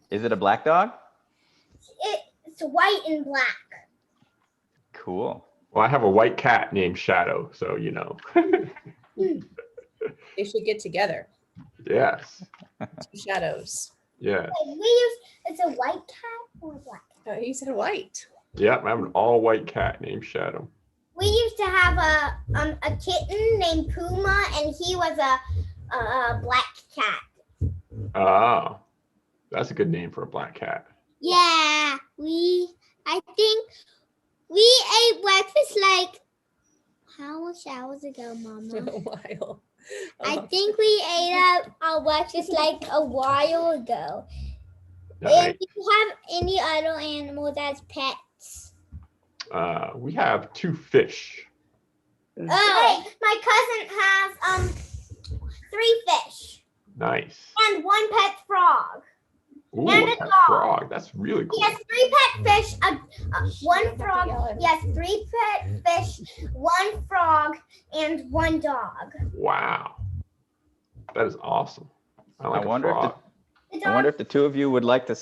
Is it a black dog? It's white and black. Cool. Well, I have a white cat named Shadow, so you know. They should get together. Yes. Two shadows. Yes. It's a white cat or a black cat? He said white. Yep, I have an all-white cat named Shadow. We used to have a kitten named Puma, and he was a black cat. Oh, that's a good name for a black cat. Yeah, I think we ate breakfast like how much hours ago, Mama? A while. I think we ate our breakfast like a while ago. Nice. And do you have any other animals as pets? We have 2 fish. Oh, my cousin has 3 fish. Nice. And 1 pet frog. Ooh, And a a pet dog. frog. That's really cool. He has 3 pet fish, 1 frog. Yes, 3 pet fish, 1 frog, and 1 dog. Wow. That is awesome. I like a frog. I wonder if the 2 of you would like to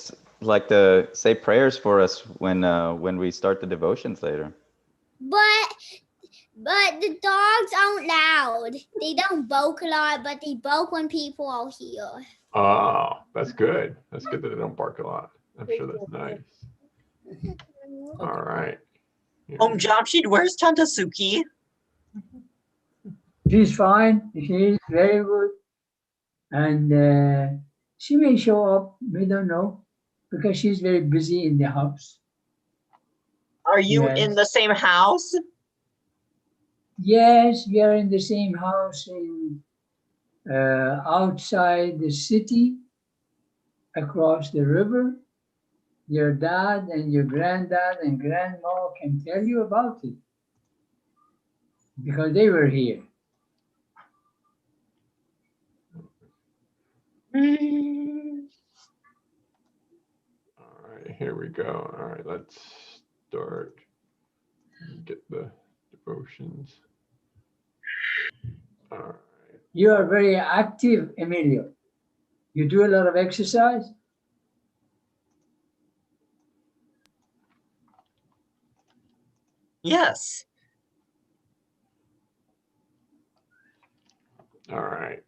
say prayers for us when we start the devotions later. But the dogs aren't loud. They don't bark a lot, but they bark when people are here. Oh, that's good. That's good that they don't bark a lot. I'm sure that's nice. All right. Yeah. Jamshid, where's Tanta Suki? She's fine. She's very good. And she may show up. We don't know. Because she's very busy in the house. Are you Yes. in the same house? Yes, we are in the same house in outside the city, across the river. Your dad and your granddad and grandma can tell you about it because they were here. All right, here we go. All right, let's start. Get the devotions. All right. You are very active, Emilio. You do a lot of exercise? Yes. All right.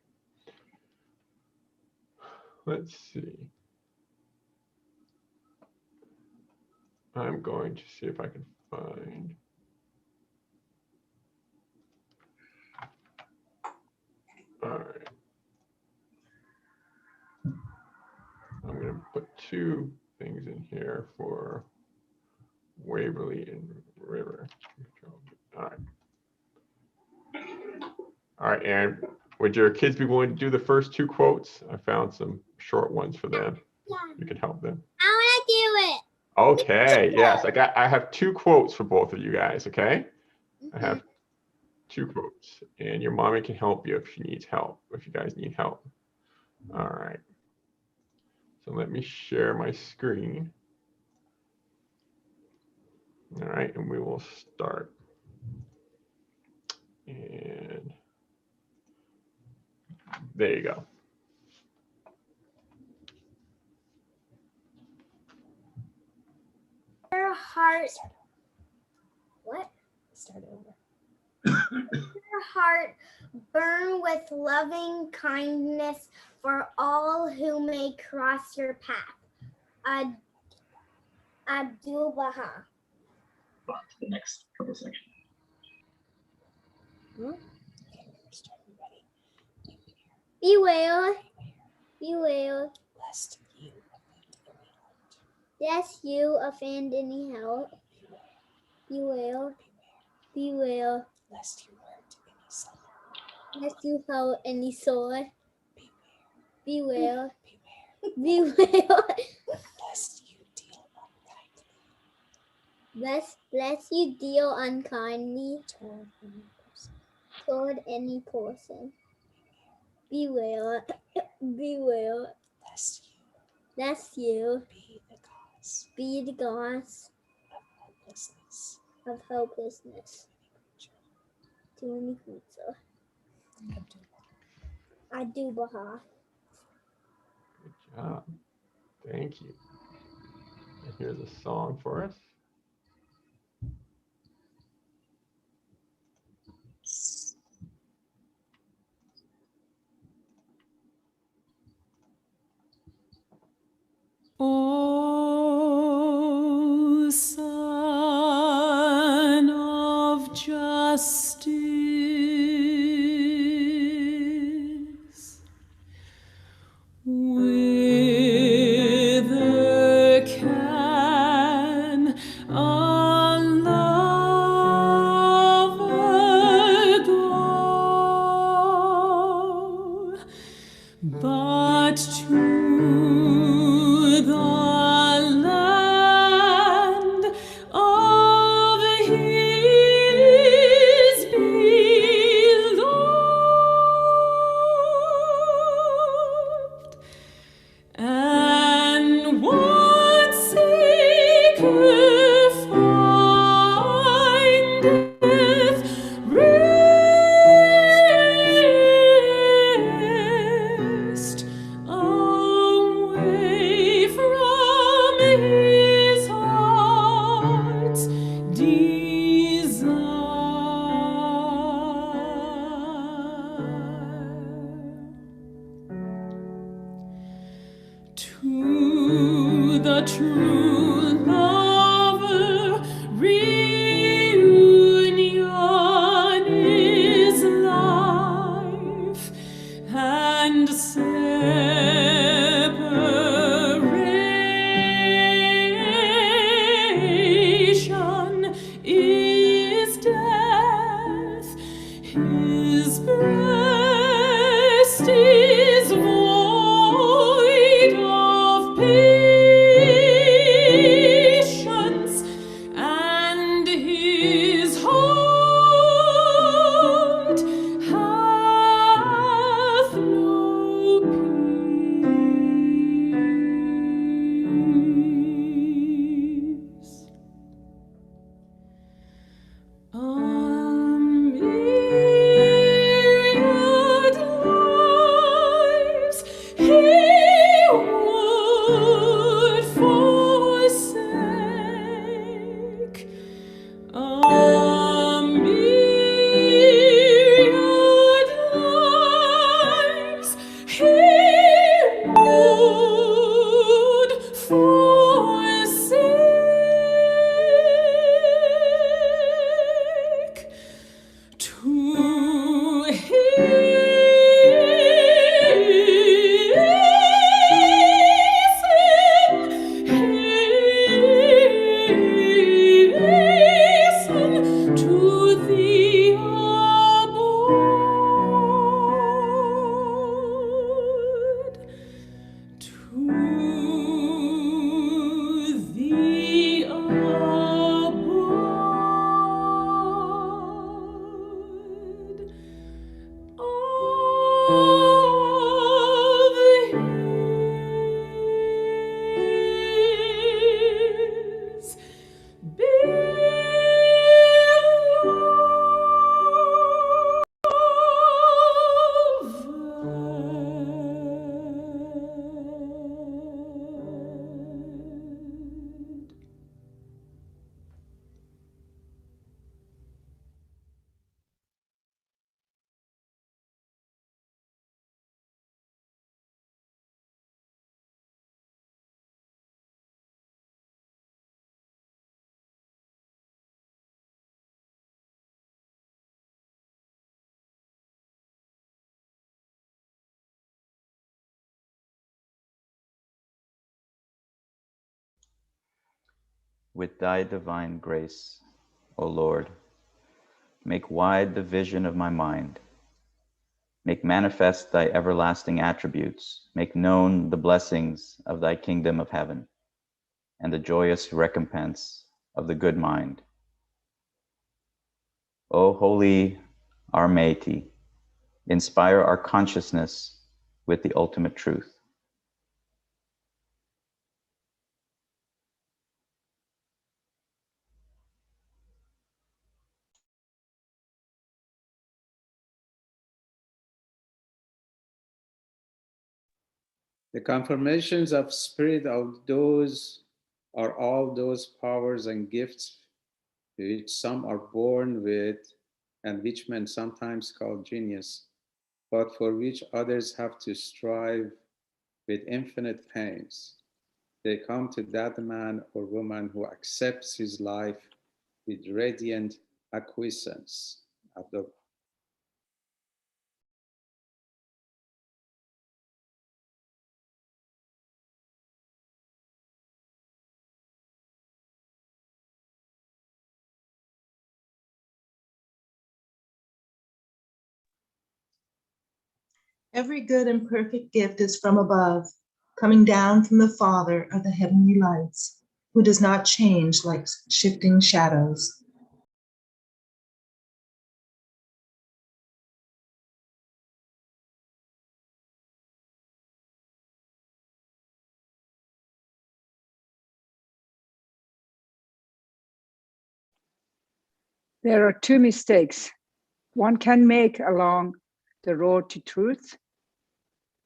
Let's see. I'm going to see if I can find. All right. I'm going to put 2 things in here for Waverly and River. All right. All right, Aaron, would your kids be willing to do the first 2 quotes? I found some short ones for them. Yeah. You can help them. I want to do it. Okay, yes, I have 2 quotes for both of you guys, okay? I have 2 quotes, and your mommy can help you if she needs help, if you guys need help. All right. So let me share my screen. All right, and we will start. And there you go. Your heart. What? Start over. Your heart burn with loving kindness for all who may cross your path. Abdul Baha. The next couple sections. Be well. Be well. Lest you Lest you offend any help. Be well. Be well. lest you hurt any soul. Lest you hurt any soul. Be well. Beware. Be well. Lest you deal unkindly Lest you deal unkindly toward any person. toward any person. Be well. Be well. Lest you Be the cause of hopelessness to any creature. Abdul Baha. Good job. Thank you. And here's a song for us. O Son of Justice, whither can a lover go but to the land of his beloved? And what seeker findeth rest away from his heart's desire? To the true lover, reunion is life, and separation is death. His breast is void of patience, and his heart hath no peace. A myriad lives he would forsake. A myriad lives he would forsake to hasten to the abode, to the abode of his beloved. With thy divine grace, O Lord, make wide the vision of my mind. Make manifest thy everlasting attributes. Make known the blessings of thy kingdom of heaven and the joyous recompense of the good mind. O holy Armati, inspire our consciousness with the ultimate truth. The confirmations of spirit of those are all those powers and gifts which some are born with and which men sometimes call genius, but for which others have to strive with infinite pains. They come to that man or woman who accepts his life with radiant acquiescence. Every good and perfect gift is from above, coming down from the Father of the heavenly lights, who does not change like shifting shadows. There are two mistakes one can make along the road to truth: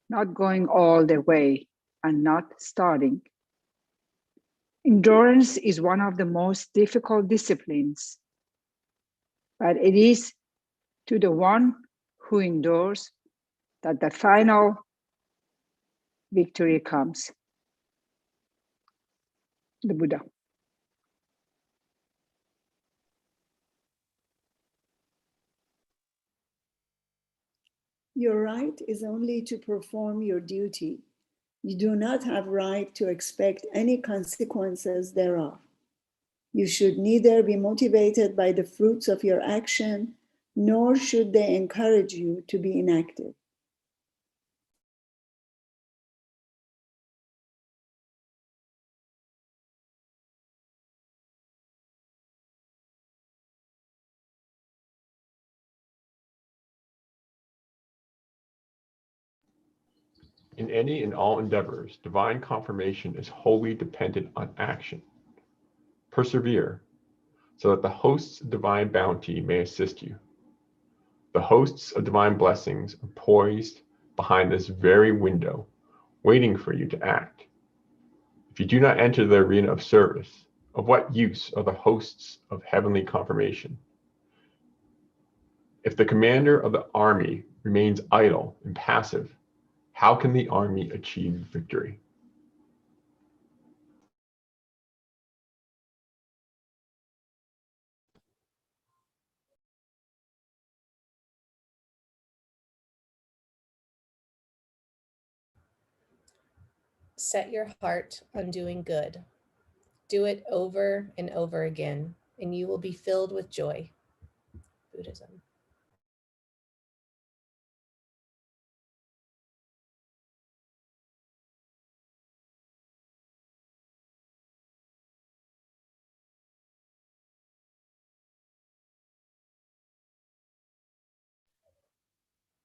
not going all the way and not starting. Endurance is one of the most difficult disciplines, but it is to the one who endures that the final victory comes. The Buddha. Your right is only to perform your duty. You do not have right to expect any consequences thereof. You should neither be motivated by the fruits of your action, nor should they encourage you to be inactive. In any and all endeavors, divine confirmation is wholly dependent on action. Persevere, so that the hosts of divine bounty may assist you. The hosts of divine blessings are poised behind this very window, waiting for you to act. If you do not enter the arena of service, of what use are the hosts of heavenly confirmation? If the commander of the army remains idle and passive, how can the army achieve victory? Set your heart on doing good. Do it over and over again, and you will be filled with joy. Buddhism.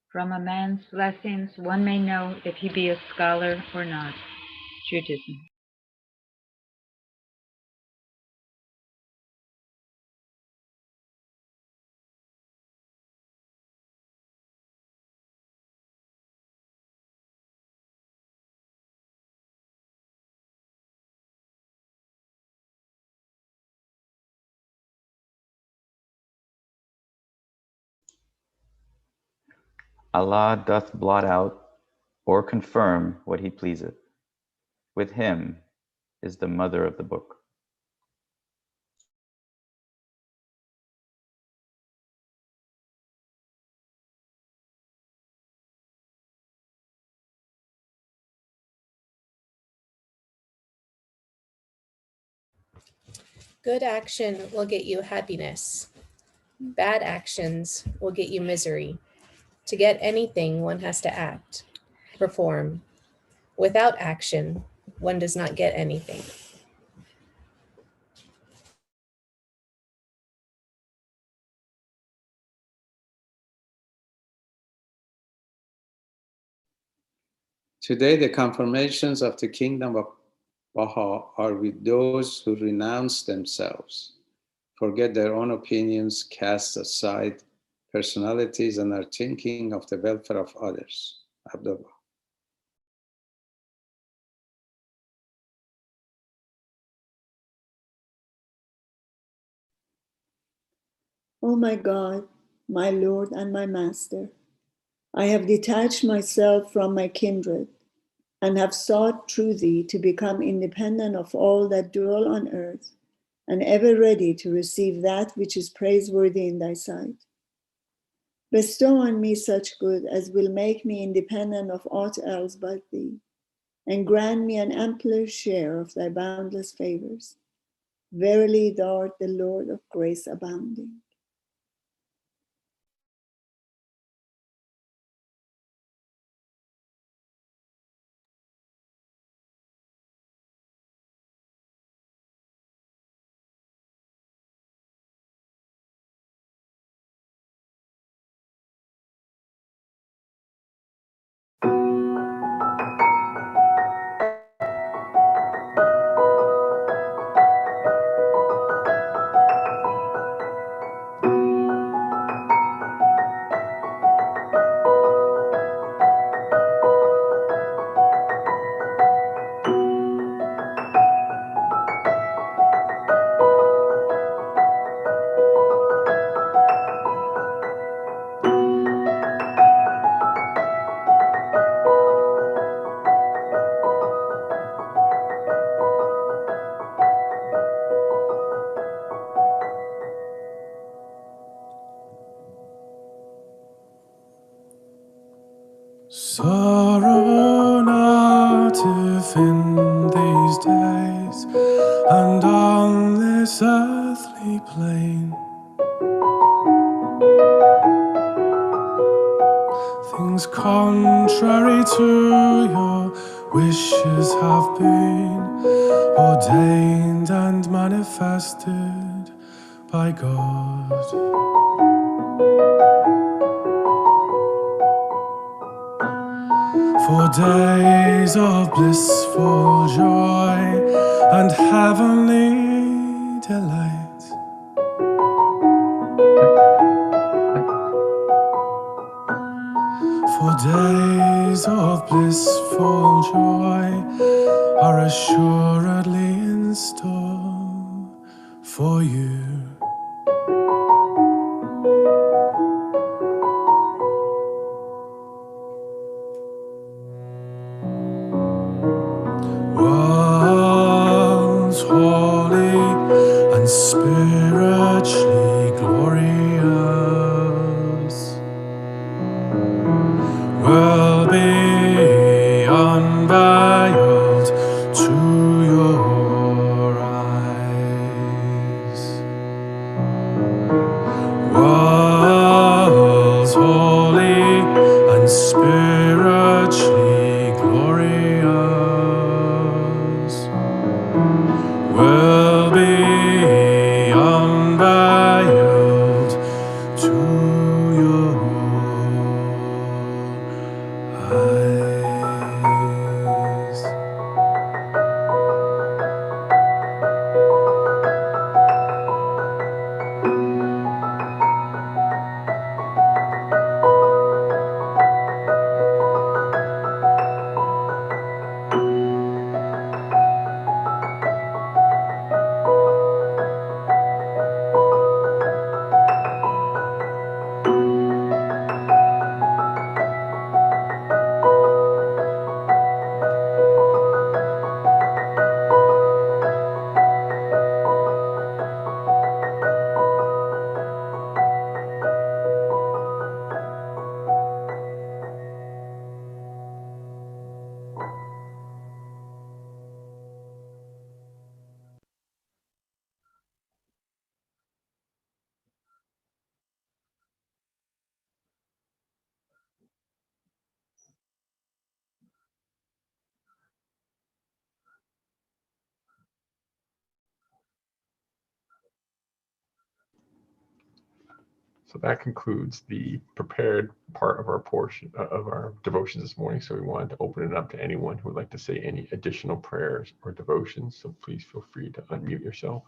From a man's blessings, one may know if he be a scholar or not. Judaism. Allah doth blot out or confirm what he pleaseth. With him is the mother of the book. Good action will get you happiness. Bad actions will get you misery. To get anything, one has to act, perform. Without action, one does not get anything. Today, the confirmations of the kingdom of Baha are with those who renounce themselves, forget their own opinions, cast aside personalities, and are thinking of the welfare of others. Abdullah. O my God, my Lord and my Master, I have detached myself from my kindred and have sought through thee to become independent of all that dwell on earth and ever ready to receive that which is praiseworthy in thy sight. Bestow on me such good as will make me independent of aught else but thee, and grant me an ampler share of thy boundless favors. Verily, thou art the Lord of grace abounding. Sorrow not if in these days and on this earthly plane things contrary to your wishes have been ordained and manifested by God. For days of blissful joy and heavenly delight, for days of blissful joy are assuredly in store for you. Once holy and spiritually glorious will be unveiled to your eyes. Worlds holy and spiritually glorious will be unveiled to your eyes. So that concludes the prepared part of our portion of our devotions this morning. So we wanted to open it up to anyone who would like to say any additional prayers or devotions. So please feel free to unmute yourself.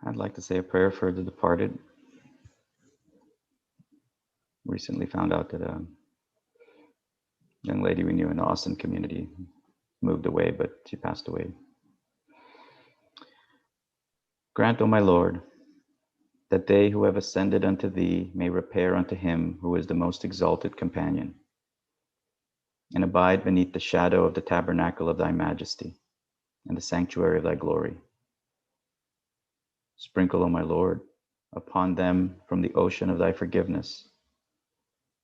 I'd like to say a prayer for the departed. Recently found out that a young lady we knew in the Austin community moved away, but she passed away. Grant, O my Lord, that they who have ascended unto thee may repair unto him who is the most exalted companion, and abide beneath the shadow of the tabernacle of thy majesty and the sanctuary of thy glory. Sprinkle, O my Lord, upon them from the ocean of thy forgiveness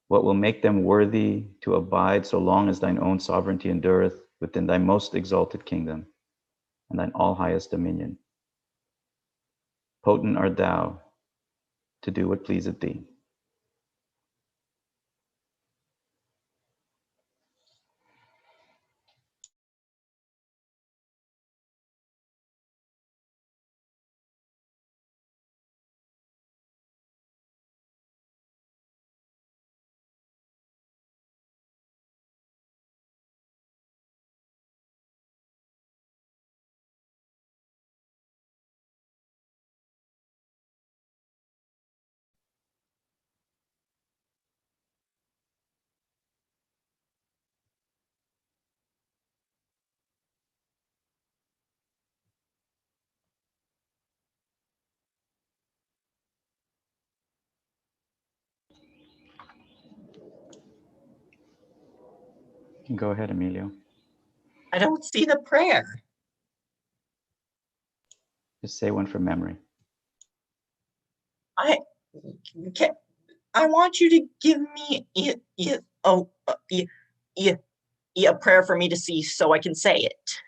what will make them worthy to abide so long as thine own sovereignty endureth within thy most exalted kingdom and thine all highest dominion. Potent art thou to do what pleaseth thee. Go ahead, Emilio. I don't see the prayer. Just say one from memory. I want you to give me a prayer for me to see so I can say it.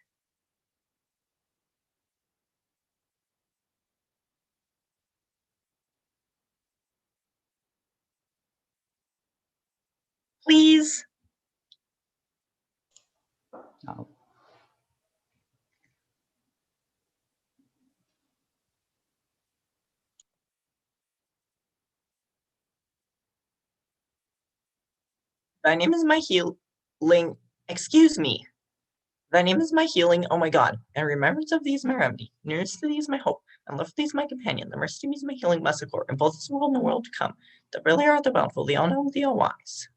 Please. Oh. Thy name is my healing. Excuse me. Thy name is my healing, O my God, and remembrance of thee is my remedy. Nearest to thee is my hope, and left thee is my companion. The mercy of me is my healing succor, in both this world and the world to come. The really art the bountiful, the all-knowing, the all-wise.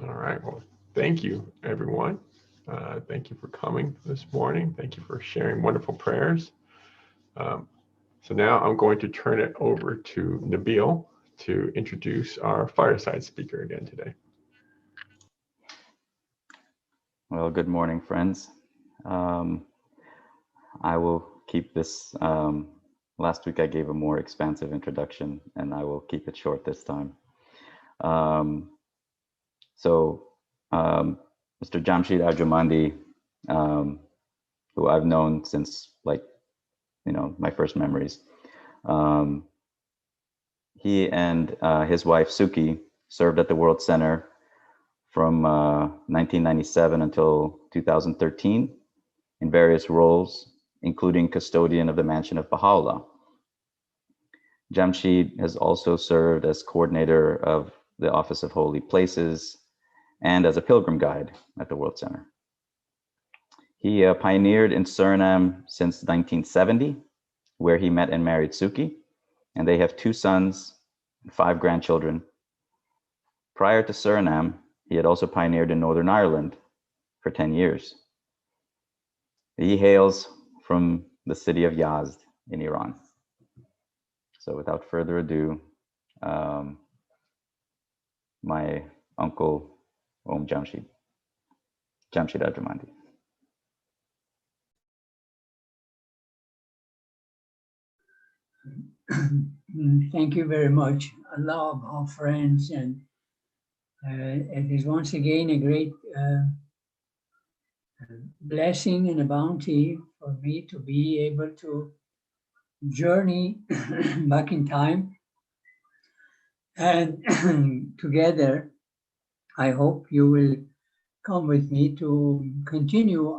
All right. Well, thank you, everyone. Thank you for coming this morning. Thank you for sharing wonderful prayers. So now I'm going to turn it over to Nabil to introduce our fireside speaker again today. Well, good morning, friends. I will keep this. Last week I gave a more expansive introduction, and I will keep it short this time. Mr. Jamshid Ardjomandi, who I've known since my first memories. He and his wife Soeki served at the World Center from 1997 until 2013 in various roles, including custodian of the Mansion of Baha'u'llah. Jamshid has also served as coordinator of the Office of Holy Places and as a pilgrim guide at the World Center. He pioneered in Suriname since 1970, where he met and married Soeki, and they have 2 sons and 5 grandchildren. Prior to Suriname, he had also pioneered in Northern Ireland for 10 years. He hails from the city of Yazd in Iran. So without further ado, my uncle, Jamshid Ardjomandi. thank you very much. Allah of our friends, and it is once again a great blessing and a bounty for me to be able to journey back in time. And together, I hope you will come with me to continue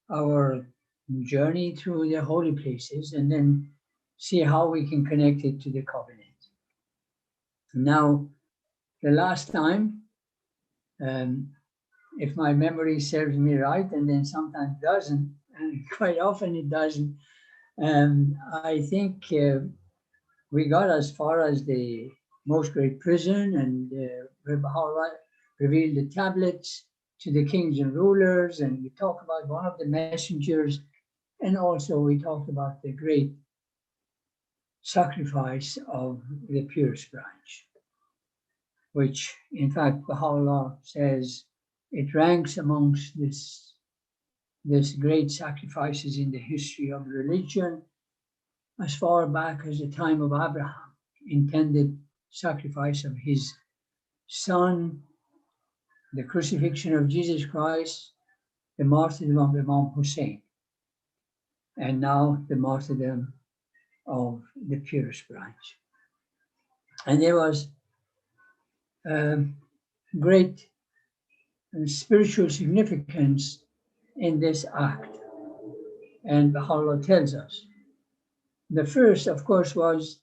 our journey through the holy places and then see how we can connect it to the covenant. Now, the last time, if my memory serves me right, and then sometimes doesn't, and quite often it doesn't, I think we got as far as the most great prison, and where Baha'u'llah revealed the tablets to the kings and rulers, and we talked about one of the messengers, and also we talked about the great sacrifice of the purest branch, which in fact Baha'u'llah says it ranks amongst this great sacrifices in the history of religion as far back as the time of Abraham, intended sacrifice of his son, the crucifixion of Jesus Christ, the martyrdom of Imam Hussein, and now the martyrdom of the purest branch. And there was great spiritual significance in this act. And Baha'u'llah tells us. The first, of course, was,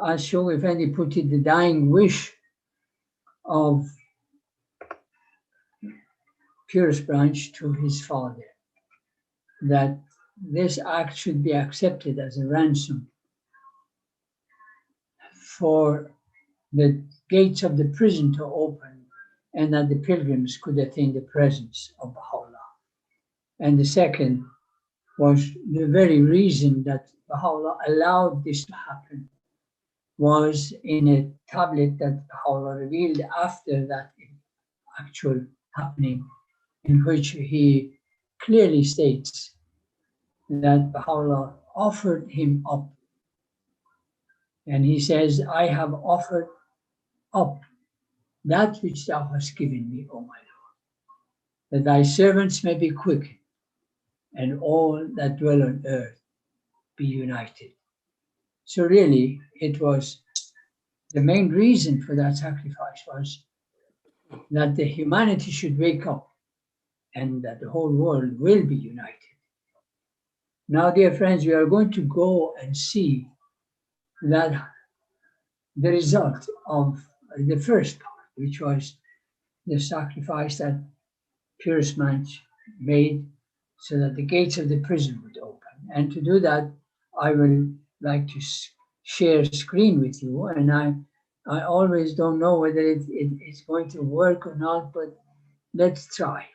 as Shaykh Effendi put it, the dying wish of purest branch to his father, that this act should be accepted as a ransom for the gates of the prison to open, and that the pilgrims could attain the presence of Baha'u'llah. And the second was the very reason that Baha'u'llah allowed this to happen was in a tablet that Baha'u'llah revealed after that actual happening, in which he clearly states that Baha'u'llah offered him up. And he says, I have offered up that which thou hast given me, O my Lord, that thy servants may be quickened, and all that dwell on earth be united. So really, it was the main reason for that sacrifice was that the humanity should wake up and that the whole world will be united. Now, dear friends, we are going to go and see that the result of the first part, which was the sacrifice that purest branch made so that the gates of the prison would open. And to do that, I will like to share screen with you. And I always don't know whether it's going to work or not, but let's try.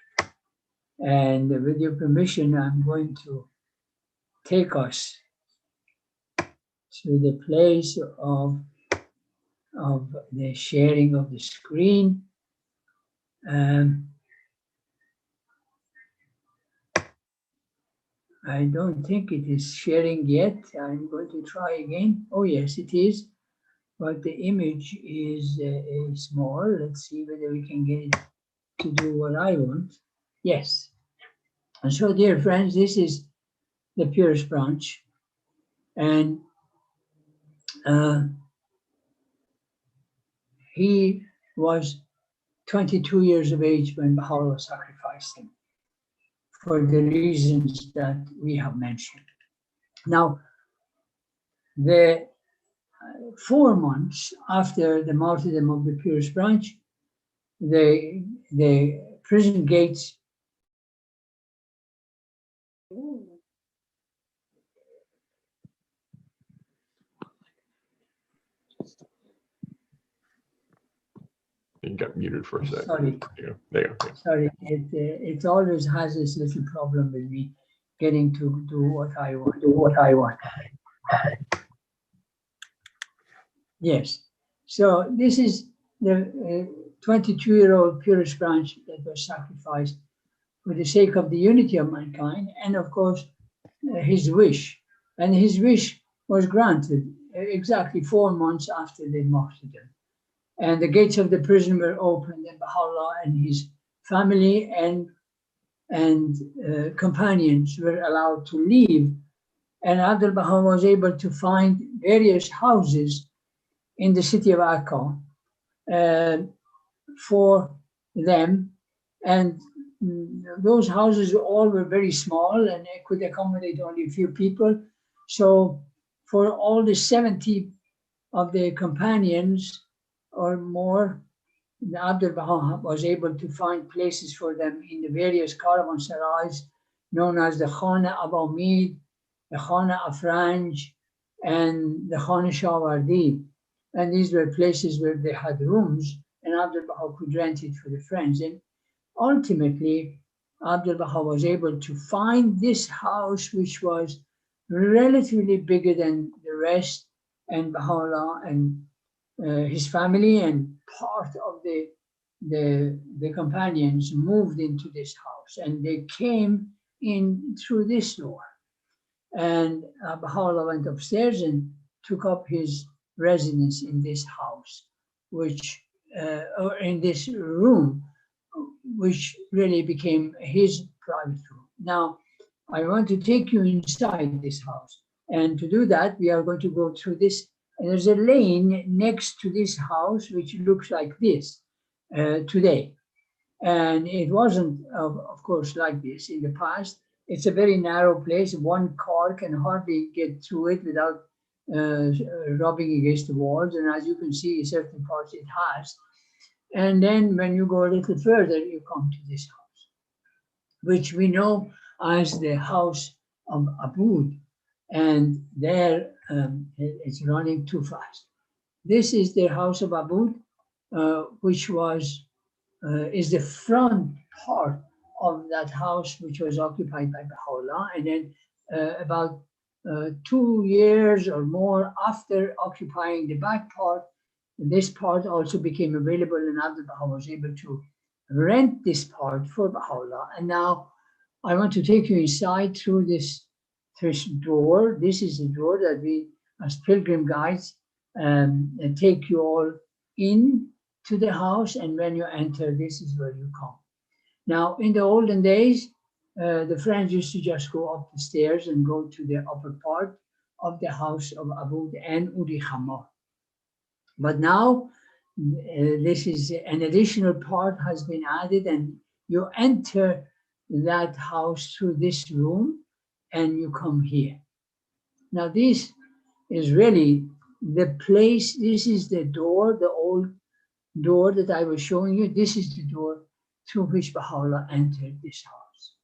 And with your permission, I'm going to take us to the place of the sharing of the screen. I don't think it is sharing yet. I'm going to try again. Oh yes, it is, but the image is small. Let's see whether we can get it to do what I want. Yes. And so, dear friends, this is the purest branch. And he was 22 years of age when Baha'u'llah sacrificed him, for the reasons that we have mentioned. Now, the 4 months after the martyrdom of the purest branch, the prison gates You got muted for a second. Sorry. There you go. Sorry, it always has this little problem with me getting to do what I want. Yes. So this is the 22-year-old purest branch that was sacrificed for the sake of the unity of mankind, and of course his wish. And his wish was granted exactly 4 months after they martyrdom. And the gates of the prison were opened, and Baha'u'llah and his family and companions were allowed to leave. And Abdul Baha was able to find various houses in the city of Akka for them. And those houses all were very small and they could accommodate only a few people. So for all the 70 of the companions or more, Abdul Baha was able to find places for them in the various caravanserais known as the Khana Abamid, the Khana Afranj, and the Khana Shawardi. And these were places where they had rooms, and Abdul Baha could rent it for the friends. And ultimately, Abdul Baha was able to find this house, which was relatively bigger than the rest, and Baha'u'llah and his family and part of the companions moved into this house, and they came in through this door. And Baha'u'llah went upstairs and took up his residence in this house, which, or in this room, which really became his private room. Now, I want to take you inside this house. And to do that, we are going to go through this. And there's a lane next to this house, which looks like this today. And it wasn't, of course, like this in the past. It's a very narrow place. One car can hardly get through it without rubbing against the walls. And as you can see, certain parts it has. And then when you go a little further, you come to this house, which we know as the house of Abud. And there, it's running too fast. This is the house of Abud, which was is the front part of that house, which was occupied by Baha'u'llah. And then about 2 years or more after occupying the back part, this part also became available, and Abdul Baha was able to rent this part for Baha'u'llah. And now I want to take you inside through this door. This is the door that we, as pilgrim guides, take you all in to the house, and when you enter, this is where you come. Now, in the olden days, the friends used to just go up the stairs and go to the upper part of the house of Abud and Uri Khamar. But now, this is an additional part has been added, and you enter that house through this room, and you come here. Now, this is really the place. This is the door, the old door that I was showing you. This is the door through which Baha'u'llah entered this house.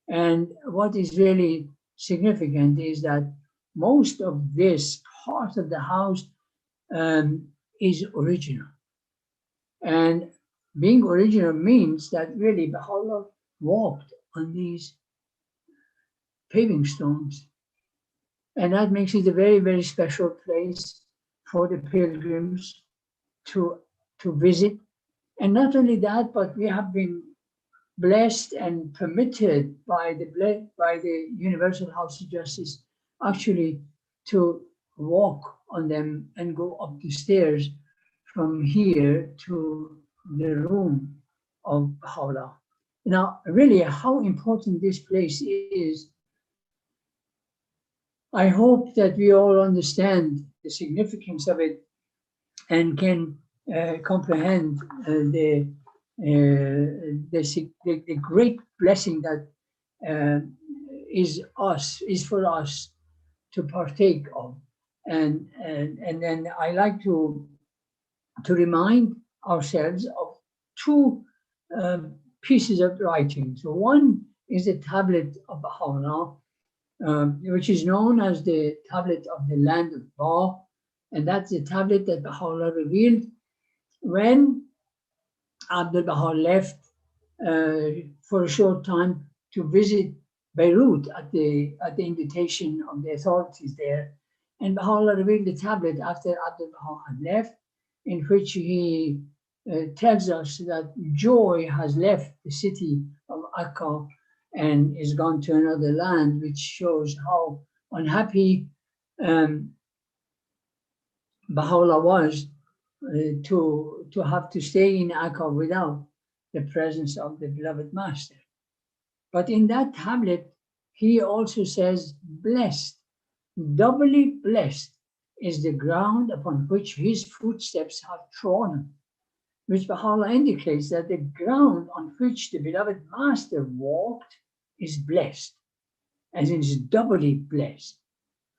And what is really significant is that most of this part of the house is original. And being original means that really Baha'u'llah walked on these paving stones. And that makes it a very, very special place for the pilgrims to visit. And not only that, but we have been blessed and permitted by the Universal House of Justice actually to walk on them and go up the stairs from here to the room of Baha'u'llah. Now, really, how important this place is, I hope that we all understand the significance of it and can comprehend the great blessing that is for us to partake of. And then I like to remind ourselves of two pieces of writing. So one is the tablet of Baha'u'llah, which is known as the tablet of the land of Ba, and that's the tablet that Baha'u'llah revealed when Abdul Baha left for a short time to visit Beirut at the invitation of the authorities there. And Baha'u'llah revealed the tablet after Abdul Baha had left, in which he tells us that joy has left the city of Akka and is gone to another land, which shows how unhappy Baha'u'llah was to have to stay in Akka without the presence of the beloved master. But in that tablet, he also says, blessed, doubly blessed is the ground upon which his footsteps have trodden, which Baha'u'llah indicates that the ground on which the beloved master walked is blessed, as in is doubly blessed.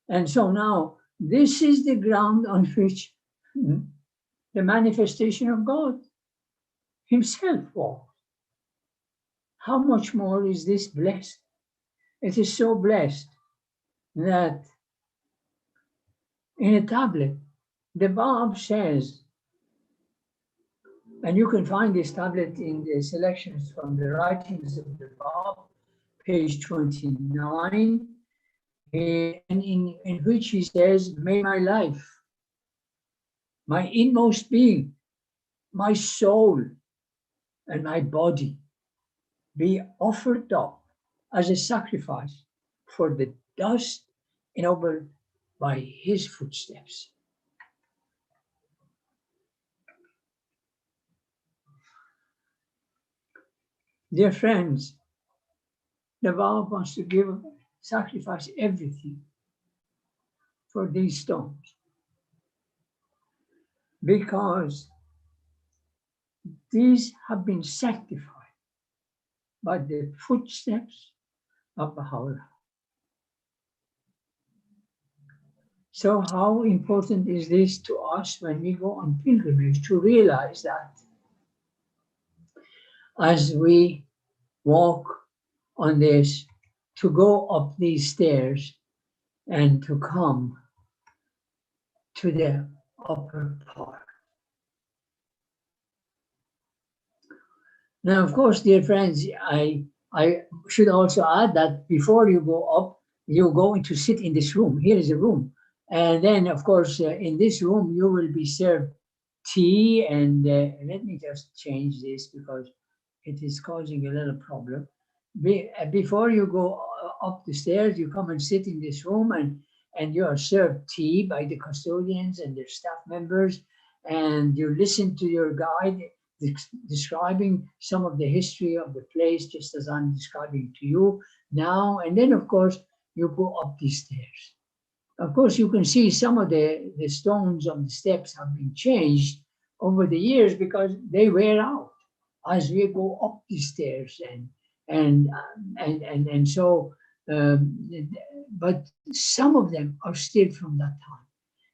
And so now, this is the ground on which the manifestation of God himself walked. How much more is this blessed? It is so blessed that in a tablet, the Bab says, and you can find this tablet in the selections from the writings of the Bab, page 29, and in which he says, may my life, my inmost being, my soul, and my body be offered up as a sacrifice for the dust ennobled by his footsteps. Dear friends, the Bab wants to sacrifice everything for these stones, because these have been sanctified by the footsteps of Baha'u'llah. So how important is this to us when we go on pilgrimage, to realize that as we walk on this, to go up these stairs and to come to the upper part. Now, of course, dear friends, I should also add that before you go up, you're going to sit in this room. Here is a room. And then, of course, in this room, you will be served tea. And let me just change this because it is causing a little problem. Before you go up the stairs, you come and sit in this room, and you are served tea by the custodians and their staff members. And you listen to your guide describing some of the history of the place, just as I'm describing to you now. And then, of course, you go up these stairs. Of course, you can see some of the stones on the steps have been changed over the years because they wear out as we go up these stairs. But some of them are still from that time.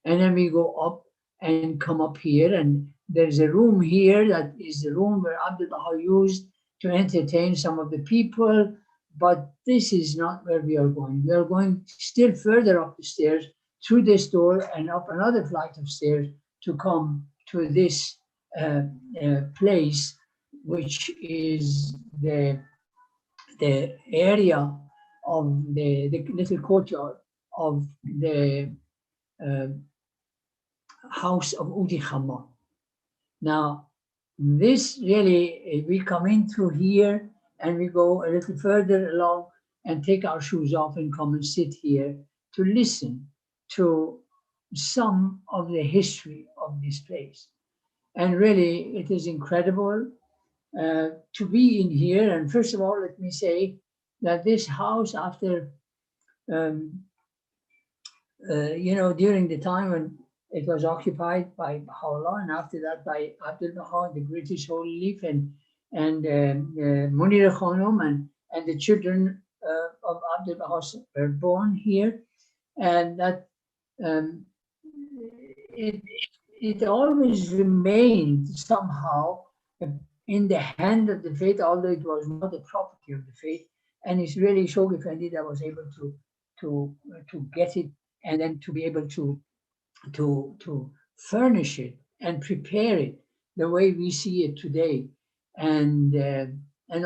And then we go up and come up here, and there's a room here that is the room where Abdul Baha used to entertain some of the people, but this is not where we are going. We are going still further up the stairs through this door and up another flight of stairs to come to this place, which is the area of the little courtyard of the house of Udi Khamma. Now, this really, we come in through here and we go a little further along and take our shoes off and come and sit here to listen to some of the history of this place. And really, it is incredible to be in here. And first of all, let me say that this house, after, during the time when it was occupied by Baha'u'llah, and after that by Abdul Baha, the British Holy Leaf, and Munir Khanum, and the children of Abdul Baha were born here. And that it always remained somehow in the hand of the faith, although it was not the property of the faith. And it's really Shoghi Effendi that was able to get it, and then to be able to furnish it and prepare it the way we see it today, and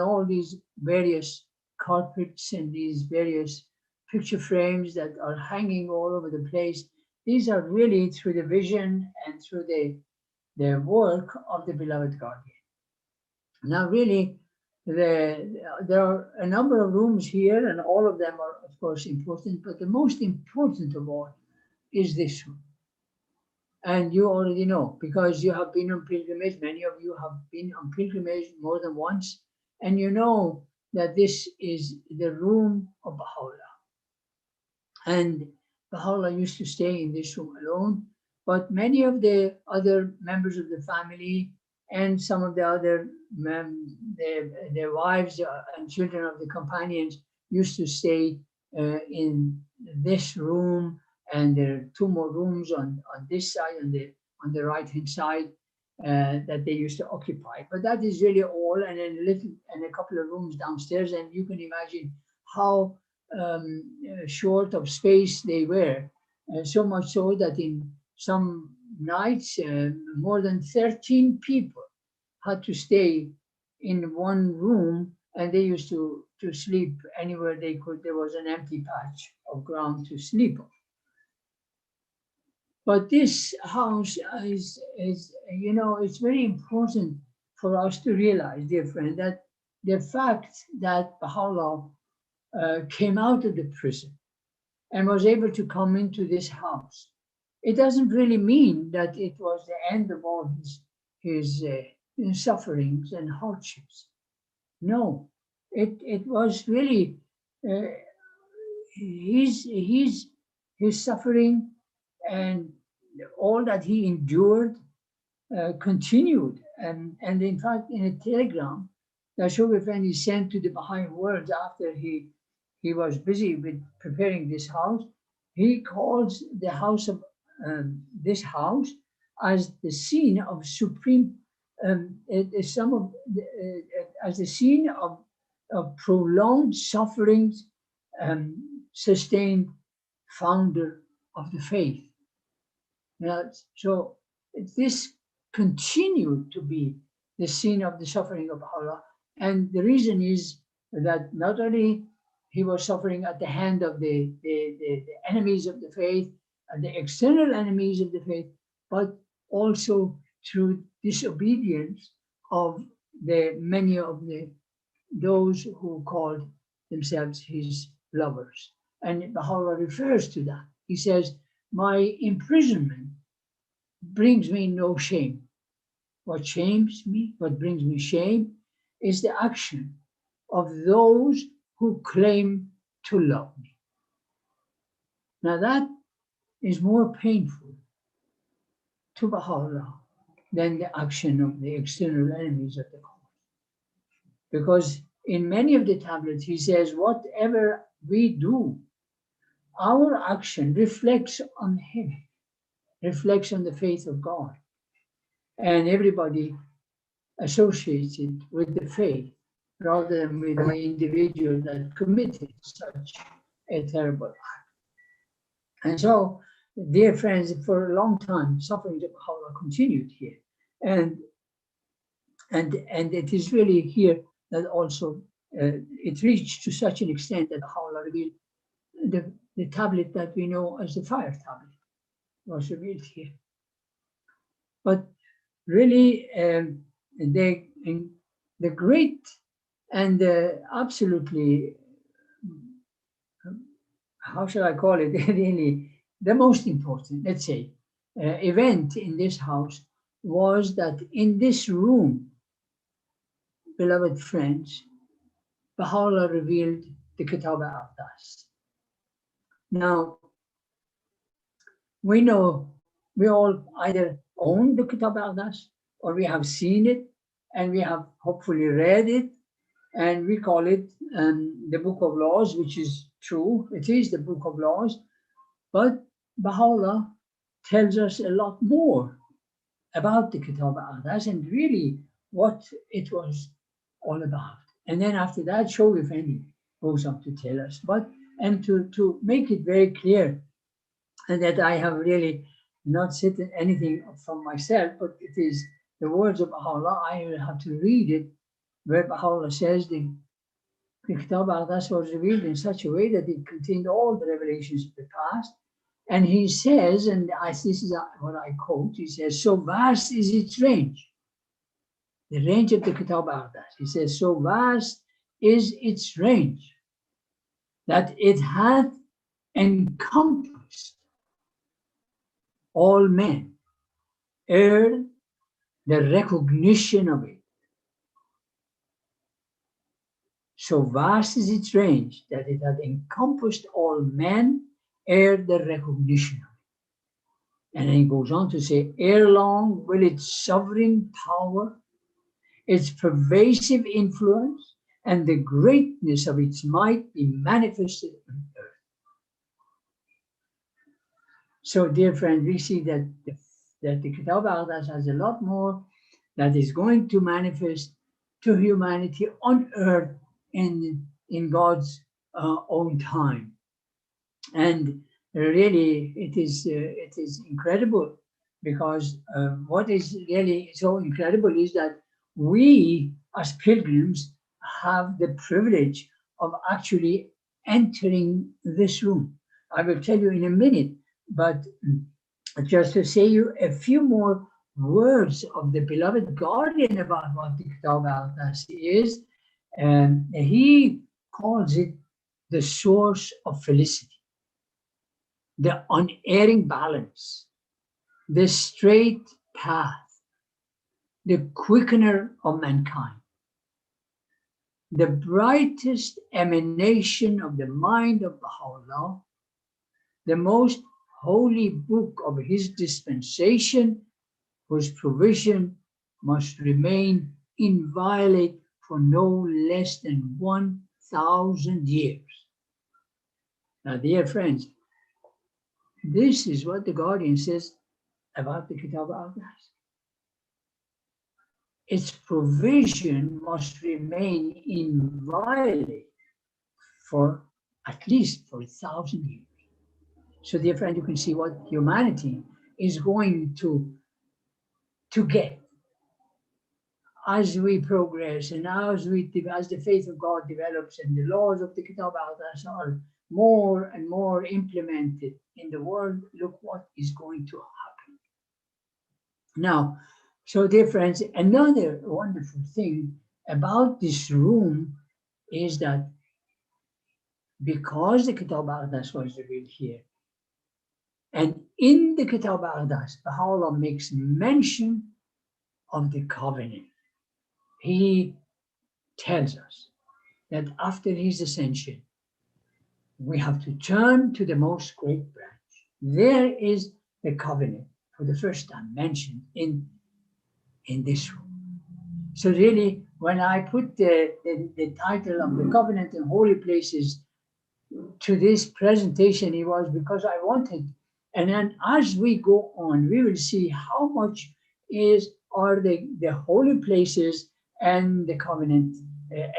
all these various carpets and these various picture frames that are hanging all over the place. These are really through the vision and through the work of the beloved guardian. Now, really, there are a number of rooms here, and all of them are, of course, important. But the most important of all is this room. And you already know, because you have been on pilgrimage, many of you have been on pilgrimage more than once, and you know that this is the room of Baha'u'llah. And Baha'u'llah used to stay in this room alone, but many of the other members of the family and some of the other their wives and children of the companions used to stay in this room, and there are two more rooms on this side, on the right hand side, that they used to occupy. But that is really all, and then a couple of rooms downstairs, and you can imagine how short of space they were, so much so that in some nights more than 13 people had to stay in one room, and they used to sleep anywhere they could. There was an empty patch of ground to sleep on. But this house is you know, it's very important for us to realize, dear friend, that the fact that Baha'u'llah came out of the prison and was able to come into this house, it doesn't really mean that it was the end of all his sufferings and hardships. No, it was really his suffering and all that he endured continued. And in fact, in a telegram that Shoghi Effendi sent to the Baha'i world after he was busy with preparing this house, he calls the house of this house as the scene of supreme, as the scene of prolonged sufferings, sustained founder of the faith. Now, so this continued to be the scene of the suffering of Allah, and the reason is that not only he was suffering at the hand of the enemies of the faith and the external enemies of the faith, but also through disobedience of the many of those who called themselves his lovers. And Baha'u'llah refers to that. He says, my imprisonment brings me no shame. What shames me, what brings me shame, is the action of those who claim to love me. Now that is more painful to Baha'u'llah than the action of the external enemies of the cause. Because in many of the tablets, he says, whatever we do, our action reflects on him, reflects on the faith of God. And everybody associated with the faith rather than with the individual that committed such a terrible act. And so, dear friends, for a long time, suffering of Baha'u'llah continued here. And it is really here that also it reached to such an extent that Baha'u'llah revealed the tablet that we know as the fire tablet was revealed here. But really, the great and absolutely, how shall I call it, really the most important, let's say, event in this house was that in this room, beloved friends, Baha'u'llah revealed the Kitab al-Aqdas. Now, we know we all either own the Kitab al-Aqdas or we have seen it and we have hopefully read it, and we call it the Book of Laws, which is true. It is the Book of Laws, but Baha'u'llah tells us a lot more about the Kitab al-Aqdas and really what it was all about. And then after that, Shoghi Effendi goes on to tell us. And to make it very clear, and that I have really not said anything from myself, but it is the words of Baha'u'llah, I will have to read it, where Baha'u'llah says the Kitab al-Aqdas was revealed in such a way that it contained all the revelations of the past. And he says, and this is what I quote, he says, so vast is its range, the range of the Kitab al-Aqdas. He says, so vast is its range, that it hath encompassed all men ere the recognition of it. So vast is its range that it had encompassed all men ere the recognition of it. And then he goes on to say, ere long will its sovereign power, its pervasive influence, and the greatness of its might be manifested on earth. So, dear friend, we see that the Kitab al-Aqdas has a lot more that is going to manifest to humanity on earth in God's own time. And really, it is incredible, because what is really so incredible is that we as pilgrims have the privilege of actually entering this room. I will tell you in a minute, but just to say you a few more words of the beloved guardian about what the Kitab al-Aqdas is, and he calls it the source of felicity, the unerring balance, the straight path, the quickener of mankind, the brightest emanation of the mind of Baha'u'llah, the most holy book of his dispensation, whose provision must remain inviolate for no less than 1,000 years. Now, dear friends, this is what the Guardian says about the Kitab al-Aqdas. Its provision must remain inviolate for at least for 1,000 years. So, dear friend, you can see what humanity is going to get as we progress, and as the faith of God develops and the laws of the Kitab al-Aqdas are more and more implemented in the world. Look what is going to happen. Now, so dear friends, another wonderful thing about this room is that because the Kitab al-Aqdas was revealed here, and in the Kitab al-Aqdas, Baha'u'llah makes mention of the covenant. He tells us that after his ascension, we have to turn to the most great branch. There is the covenant for the first time mentioned in this room. So really, when I put the title of the covenant and holy places to this presentation, it was because I wanted, and then as we go on, we will see how much are the holy places and the covenant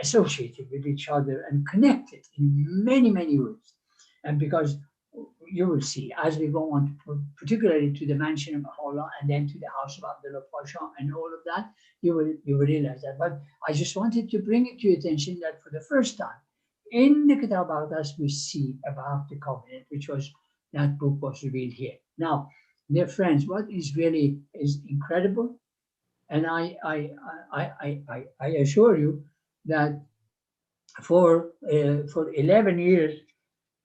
associated with each other and connected in many, many ways. And because you will see as we go on, particularly to the Mansion of Baha'u'llah and then to the house of Abdullah Pasha and all of that, you will realize that. But I just wanted to bring it to your attention that for the first time in the Kitab al-Aqdas we see about the covenant, which was that book was revealed here. Now, dear friends, what is really is incredible, and I assure you that for 11 years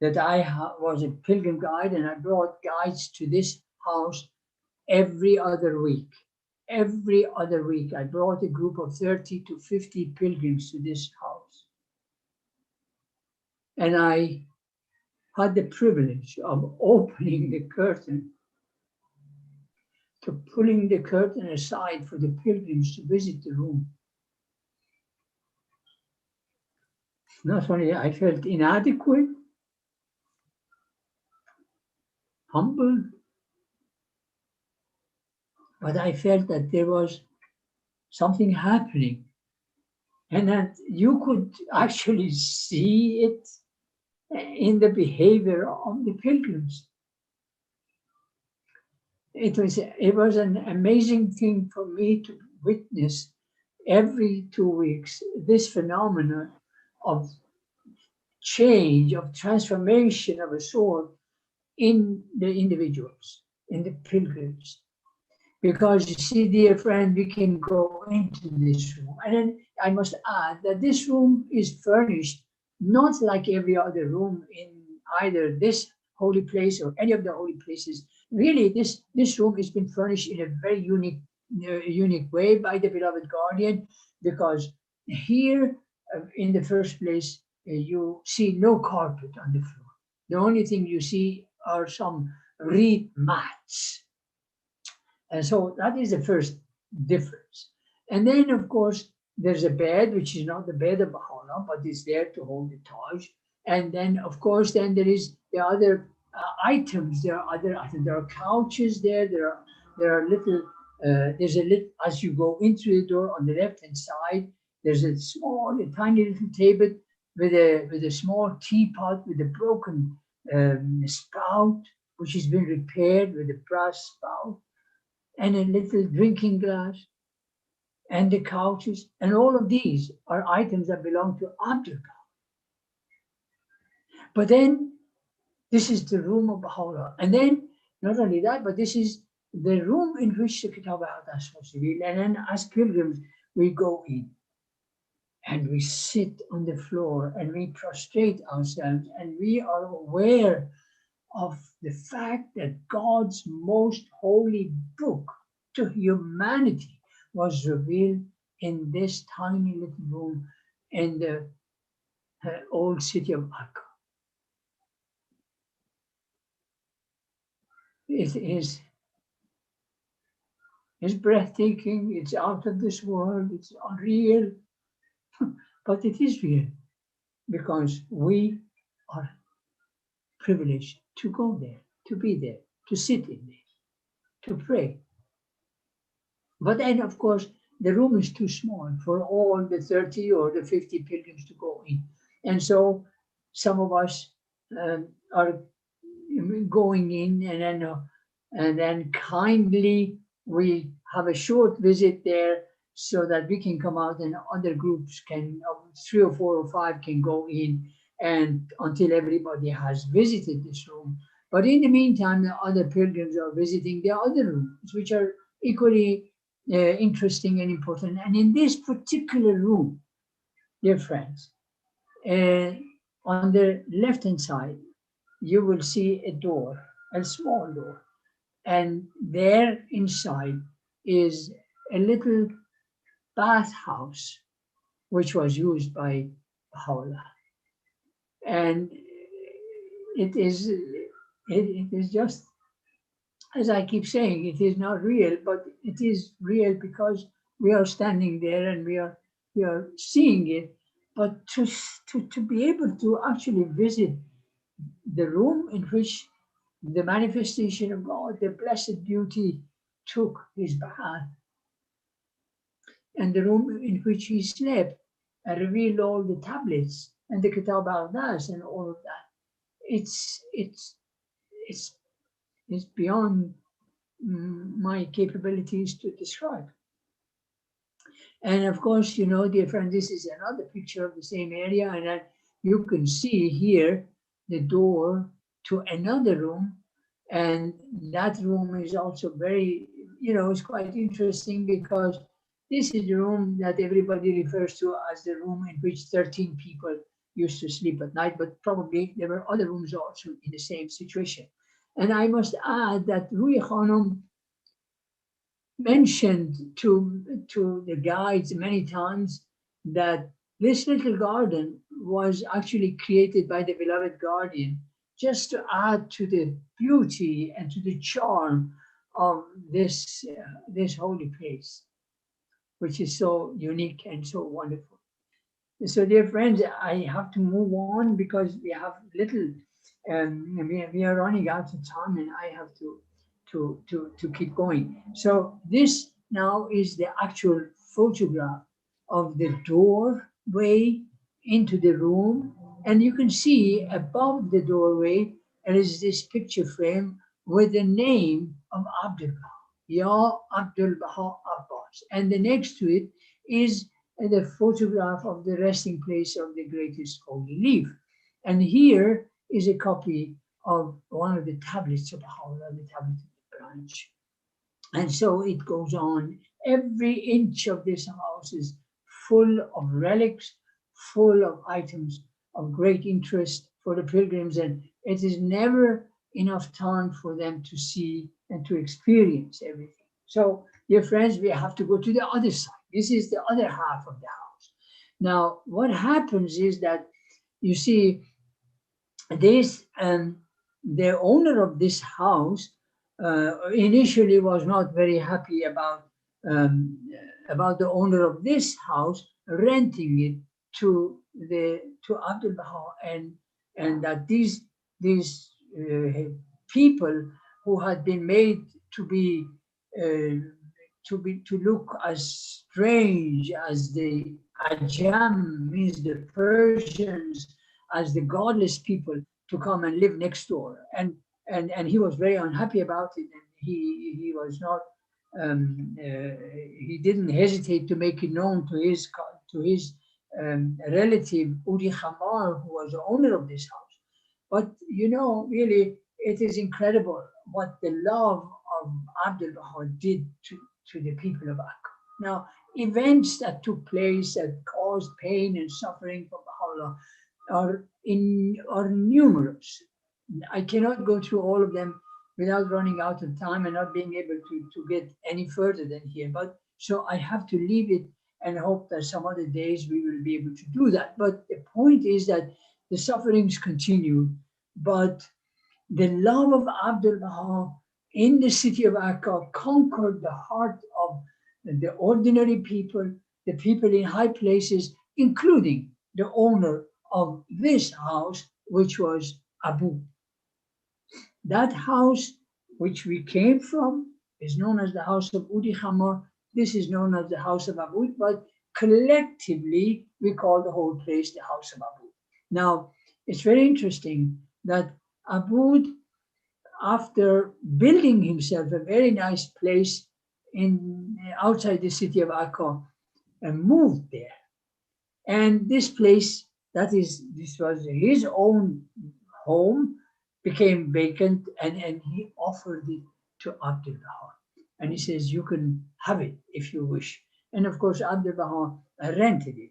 that I was a pilgrim guide, and I brought guides to this house every other week. Every other week, I brought a group of 30 to 50 pilgrims to this house. And I had the privilege of opening the curtain, to pulling the curtain aside for the pilgrims to visit the room. Not only I felt inadequate, humbled, but I felt that there was something happening, and that you could actually see it in the behavior of the pilgrims. It was an amazing thing for me to witness every 2 weeks this phenomenon of change, of transformation of a soul in the individuals, in the pilgrims. Because you see, dear friend, we can go into this room. And then I must add that this room is furnished not like every other room in either this holy place or any of the holy places. really, this room has been furnished in a very unique way by the beloved guardian, because here, in the first place, you see no carpet on the floor. The only thing you see are some reed mats. And so that is the first difference. And then, of course, there's a bed, which is not the bed of Baha'u'llah, but is there to hold the Taj. And then, of course, then there is the other items. There are other items. There are couches there. There are little. There's a little, as you go into the door on the left-hand side, there's a tiny little table with a small teapot with a broken spout, which has been repaired with a brass spout, and a little drinking glass, and the couches, and all of these are items that belong to Abdul. But then, this is the room of Baha'u'llah. And then, not only that, but this is the room in which the Kitab al-Aqdas was revealed. And then, as pilgrims, we go in and we sit on the floor and we prostrate ourselves, and we are aware of the fact that God's most holy book to humanity was revealed in this tiny little room in the old city of Akka. It is breathtaking, it's out of this world, it's unreal, but it is real because we are privileged to go there, to be there, to sit in there, to pray. But then, of course, the room is too small for all the 30 or the 50 pilgrims to go in. And so some of us are going in, and then kindly we have a short visit there so that we can come out and other groups can, 3 or 4 or 5 can go in, and until everybody has visited this room. But in the meantime, the other pilgrims are visiting the other rooms, which are equally interesting and important. And in this particular room, dear friends, on the left-hand side, you will see a door, a small door. And there inside is a little bathhouse, which was used by Baha'u'llah. And it is just, as I keep saying, it is not real, but it is real because we are standing there and we are seeing it. But to be able to actually visit the room in which the manifestation of God, the blessed beauty, took his bath, and the room in which he slept, and revealed all the tablets and the Kitab al-Aqdas and all of that. It's beyond my capabilities to describe. And of course, you know, dear friend, this is another picture of the same area, and you can see here the door to another room, and that room is also very, it's quite interesting because this is the room that everybody refers to as the room in which 13 people used to sleep at night, but probably there were other rooms also in the same situation. And I must add that Rui Khanum mentioned to the guides many times that this little garden was actually created by the beloved guardian just to add to the beauty and to the charm of this holy place, which is so unique and so wonderful. So, dear friends, I have to move on because we have little, we are running out of time, and I have to keep going. So this now is the actual photograph of the doorway into the room, and you can see above the doorway there is this picture frame with the name of Abdul Baha, Ya Abdul Baha Abbas, and the next to it is the photograph of the resting place of the greatest holy leaf. And here is a copy of one of the tablets of Baha'u'llah, the tablet of the branch. And so it goes on. Every inch of this house is full of relics, full of items of great interest for the pilgrims, and it is never enough time for them to see and to experience everything. So, dear friends, we have to go to the other side. This is the other half of the house. Now, what happens is that, you see, this the owner of this house initially was not very happy about the owner of this house renting it to Abdul Baha, and that these people who had been made to be to look as strange as the Ajam, means the Persians, as the godless people, to come and live next door, and he was very unhappy about it, and he was not he didn't hesitate to make it known to his relative Udi Khamar, who was the owner of this house. But you know, really, it is incredible what the love of Abdul Baha did to the people of Akka. Now, events that took place that caused pain and suffering for Baha'u'llah are numerous. I cannot go through all of them without running out of time and not being able to get any further than here. But so I have to leave it and hope that some other days we will be able to do that. But the point is that the sufferings continued, but the love of Abdul Baha in the city of Akka conquered the heart of the ordinary people, the people in high places, including the owner of this house, which was Abu. That house which we came from is known as the house of Udi Khamar. This is known as the house of Abu, but collectively we call the whole place the house of Abu. Now, it's very interesting that Abu, after building himself a very nice place outside the city of Akka, moved there. And this place, this was his own home, became vacant, and he offered it to Abdul Baha. And he says, you can have it if you wish. And of course, Abdul Baha rented it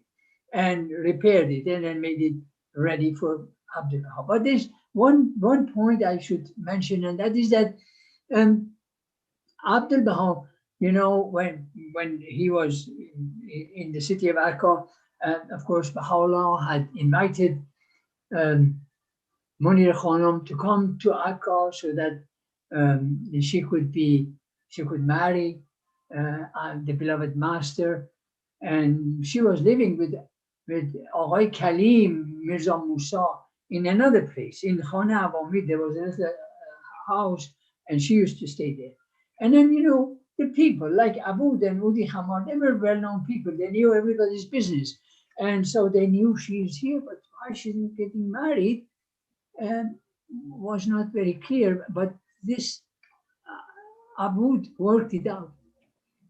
and repaired it and then made it ready for Abdul Baha. But there's one point I should mention, and that is that Abdul Baha, you know, when he was in the city of Akka, of course, Baha'u'llah had invited Munir Khanum to come to Akka so that she could marry the beloved master, and she was living with Aghay Kalim Mirza Musa in another place in Khana Awamid. There was another house, and she used to stay there. And then, you know, the people like Abu and Udi Khamar, they were well-known people. They knew everybody's business, and so they knew she's here, but why she's not getting married was not very clear. But this Abu worked it out,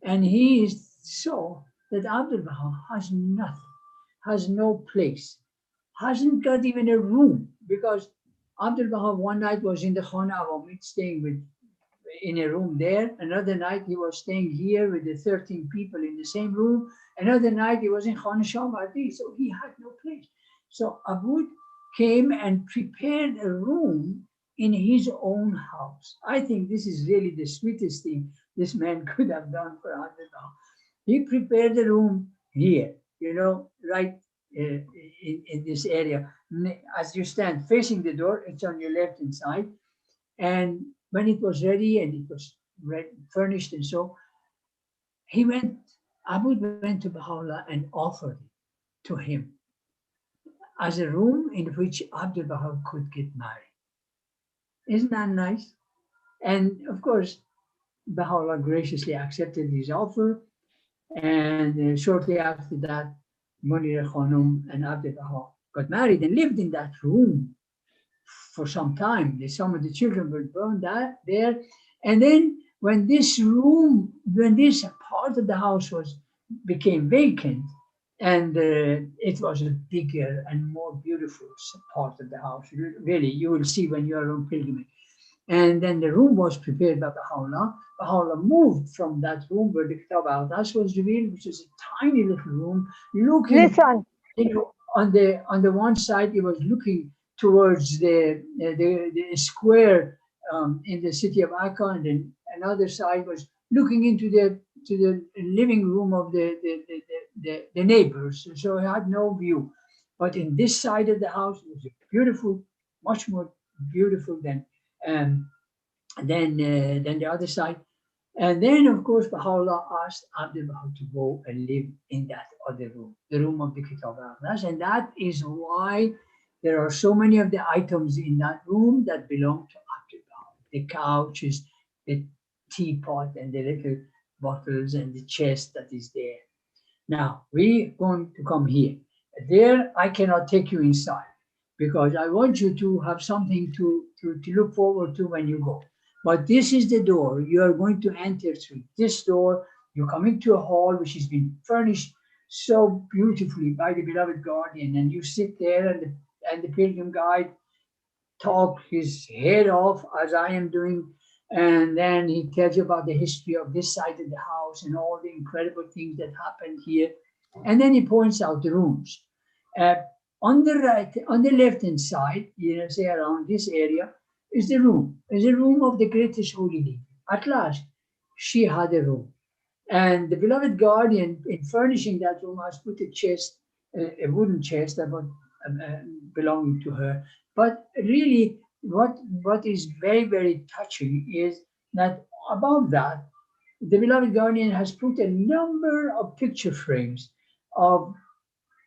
and he saw that Abdul Baha has nothing, has no place, hasn't got even a room, because Abdul Baha one night was in the Khana Awamid staying in a room there. Another night he was staying here with the 13 people in the same room. Another night he was in Khana Shamardi, so he had no place. So Abu came and prepared a room in his own house. I think this is really the sweetest thing this man could have done for Abdul Baha. He prepared a room here, you know, right in this area. As you stand facing the door, it's on your left hand side. And when it was ready and it was furnished and so, Abu went to Baha'u'llah and offered it to him as a room in which Abdul Baha could get married. Isn't that nice? And of course, Baha'u'llah graciously accepted his offer. And shortly after that, Munir Khanum and Abdul Baha got married and lived in that room for some time. Some of the children were born there. And then when this part of the house became vacant, and it was a bigger and more beautiful part of the house. Really, you will see when you are on pilgrimage. And then the room was prepared by Baha'u'llah. Baha'u'llah moved from that room where the Kitab al-Das was revealed, which is a tiny little room, looking, you know, on the one side, he was looking towards the square in the city of Akka, and then another side was looking into the living room of the neighbors. So I had no view. But in this side of the house, it was beautiful, much more beautiful than the other side. And then, of course, Baha'u'llah asked Abdul Baha to go and live in that other room, the room of the Kitab al-Aqdas. And that is why there are so many of the items in that room that belong to Abdul Baha. The couches, the teapot, and the little bottles, and the chest that is there. Now, we're going to come here. There, I cannot take you inside because I want you to have something to look forward to when you go. But this is the door. You are going to enter through this door. You come into a hall which has been furnished so beautifully by the beloved guardian, and you sit there, and the pilgrim guide talk his head off as I am doing, and then he tells you about the history of this side of the house and all the incredible things that happened here, and then he points out the rooms. On the right, on the left-hand side, say around this area, is the room. Is a room of the greatest holy lady. At last, she had a room. And the beloved guardian, in furnishing that room, has put a chest, a wooden chest that was belonging to her. But really, what is very, very touching is that above that, the beloved guardian has put a number of picture frames of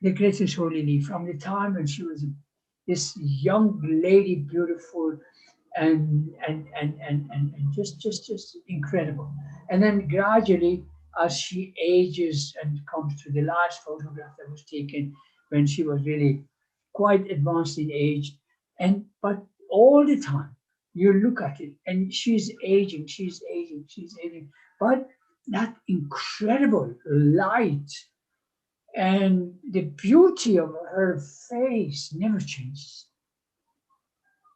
the greatest holy lady from the time when she was this young lady, beautiful, and just incredible. And then gradually, as she ages and comes to the last photograph that was taken when she was really quite advanced in age, but all the time you look at it and she's aging. But that incredible light and the beauty of her face never changes.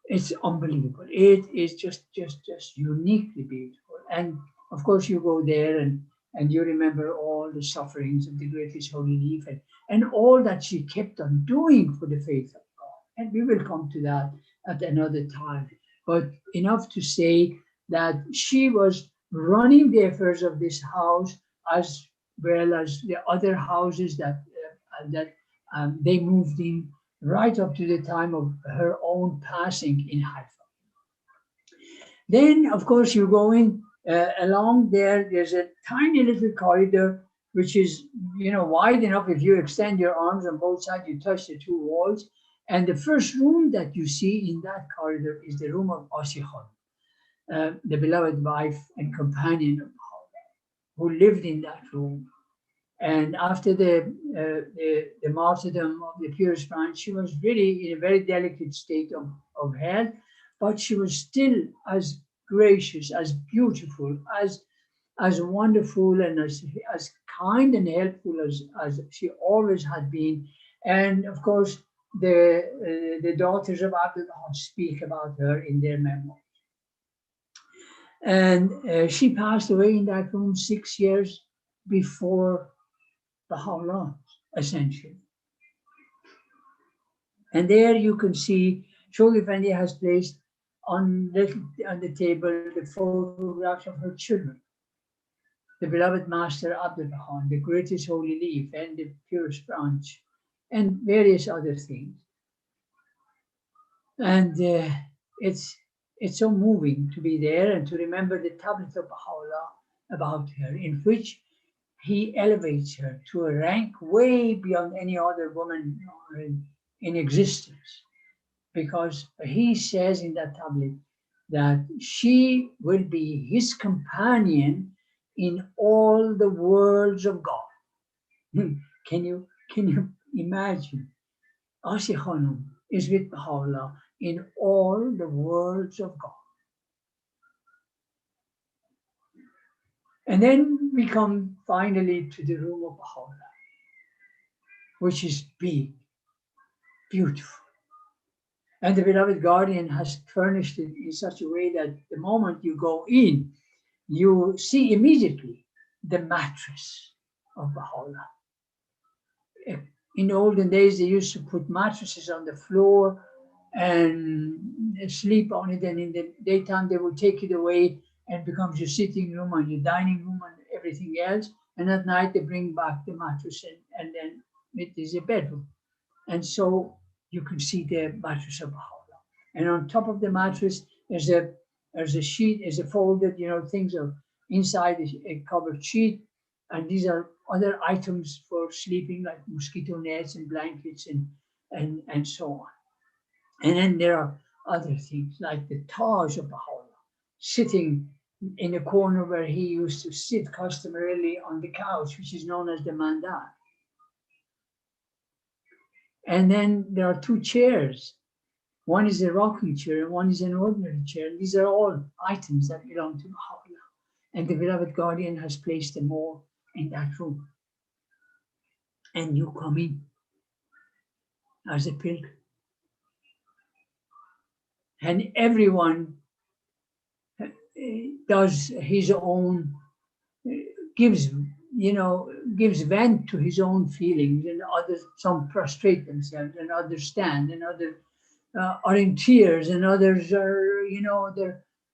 It's unbelievable. It is just uniquely beautiful. And of course, you go there and you remember all the sufferings of the greatest holy leaf and all that she kept on doing for the faith of God. And we will come to that at another time. But enough to say that she was running the affairs of this house as well as the other houses that they moved in right up to the time of her own passing in Haifa. Then, of course, you go in along there. There's a tiny little corridor which is, wide enough. If you extend your arms on both sides, you touch the two walls. And the first room that you see in that corridor is the room of Asikhon, the beloved wife and companion of Baha'u'llah, who lived in that room. And after the martyrdom of the purest branch, she was really in a very delicate state of health, but she was still as gracious, as beautiful, as wonderful, and as kind and helpful as she always had been. And of course, the daughters of Abdul Baha speak about her in their memoirs. And she passed away in that room 6 years before Baha'u'llah ascension. And there you can see Shoghi Effendi has placed on the table the photographs of her children, the beloved Master Abdul Baha, the greatest holy leaf, and the purest branch, and various other things. And it's so moving to be there and to remember the tablet of Baha'u'llah about her, in which he elevates her to a rank way beyond any other woman in existence, because he says in that tablet that she will be his companion in all the worlds of God. Can you imagine? Asikhon is with Baha'u'llah in all the worlds of God. And then we come finally to the room of Baha'u'llah, which is big, beautiful. And the beloved guardian has furnished it in such a way that the moment you go in, you see immediately the mattress of Baha'u'llah. In the olden days, they used to put mattresses on the floor and sleep on it. And in the daytime, they will take it away and becomes your sitting room and your dining room and everything else. And at night, they bring back the mattress and then it is a bedroom. And so you can see the mattress of Baha'u'llah. And on top of the mattress, there's a sheet, is a folded, things are inside a covered sheet. And these are other items for sleeping, like mosquito nets and blankets and so on. And then there are other things like the Taj of Baha'u'llah, sitting in a corner where he used to sit customarily on the couch, which is known as the mandar. And then there are two chairs. One is a rocking chair and one is an ordinary chair. And these are all items that belong to Baha'u'llah. And the beloved guardian has placed them all in that room. And you come in as a pilgrim. And everyone does his own, gives vent to his own feelings, and others, some prostrate themselves and others stand, and others are in tears, and others are,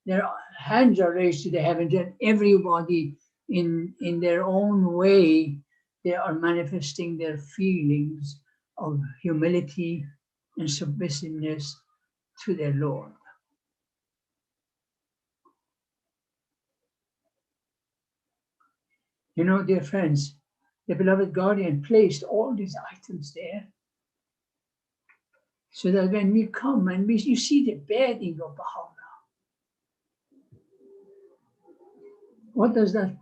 their hands are raised to the heavens, and everybody in their own way, they are manifesting their feelings of humility and submissiveness to their Lord. Dear friends, the beloved guardian placed all these items there so that when we come and you see the bedding of Baha'u'llah, what does that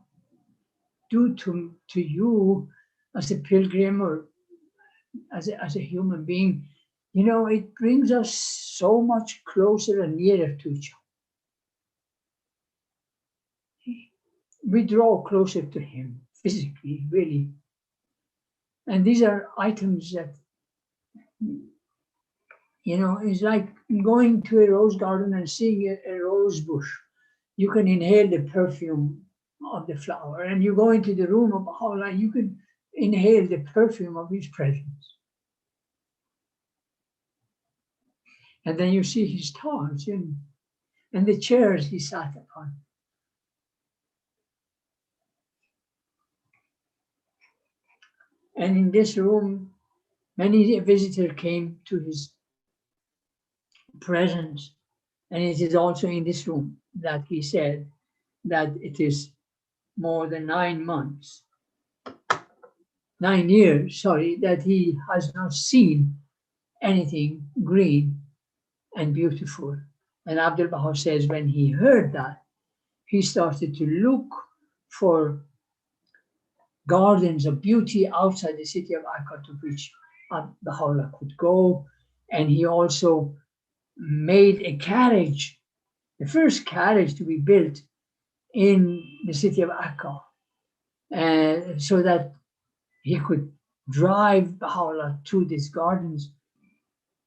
do to you as a pilgrim or as a human being? It brings us so much closer and nearer to each other. We draw closer to him physically, really. And these are items that, it's like going to a rose garden and seeing a rose bush. You can inhale the perfume of the flower, and you go into the room of Baha'u'llah, you can inhale the perfume of his presence. And then you see his Taj and the chairs he sat upon. And in this room, many a visitor came to his presence. And it is also in this room that he said that it is more than 9 years, that he has not seen anything green and beautiful. And Abdul Baha says when he heard that, he started to look for gardens of beauty outside the city of Akka to which Baha'u'llah could go. And he also made a carriage, the first carriage to be built in the city of Akka, so that he could drive Baha'u'llah to these gardens.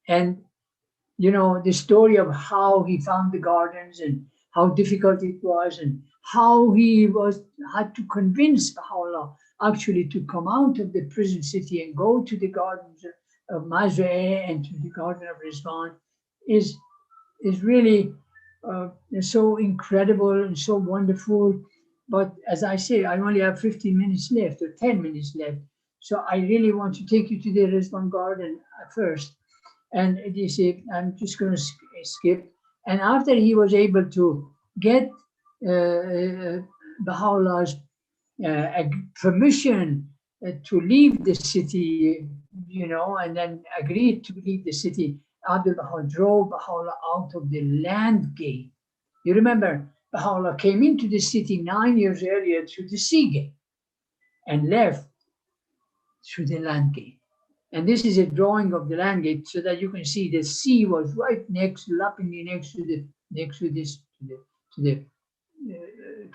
And the story of how he found the gardens and how difficult it was, and how he had to convince Baha'u'llah actually to come out of the prison city and go to the gardens of Mazra'e and to the garden of Rizwan is really so incredible and so wonderful. But as I say, I only have 15 minutes left or 10 minutes left. So I really want to take you to the Rizwan garden first. And you see, I'm just going to skip. And after he was able to get Baha'u'llah's permission to leave the city, and then agreed to leave the city, Abdul Baha drove Baha'u'llah out of the land gate. You remember, Baha'u'llah came into the city 9 years earlier through the sea gate and left through the land gate. And this is a drawing of the land gate so that you can see the sea was right lappingly next to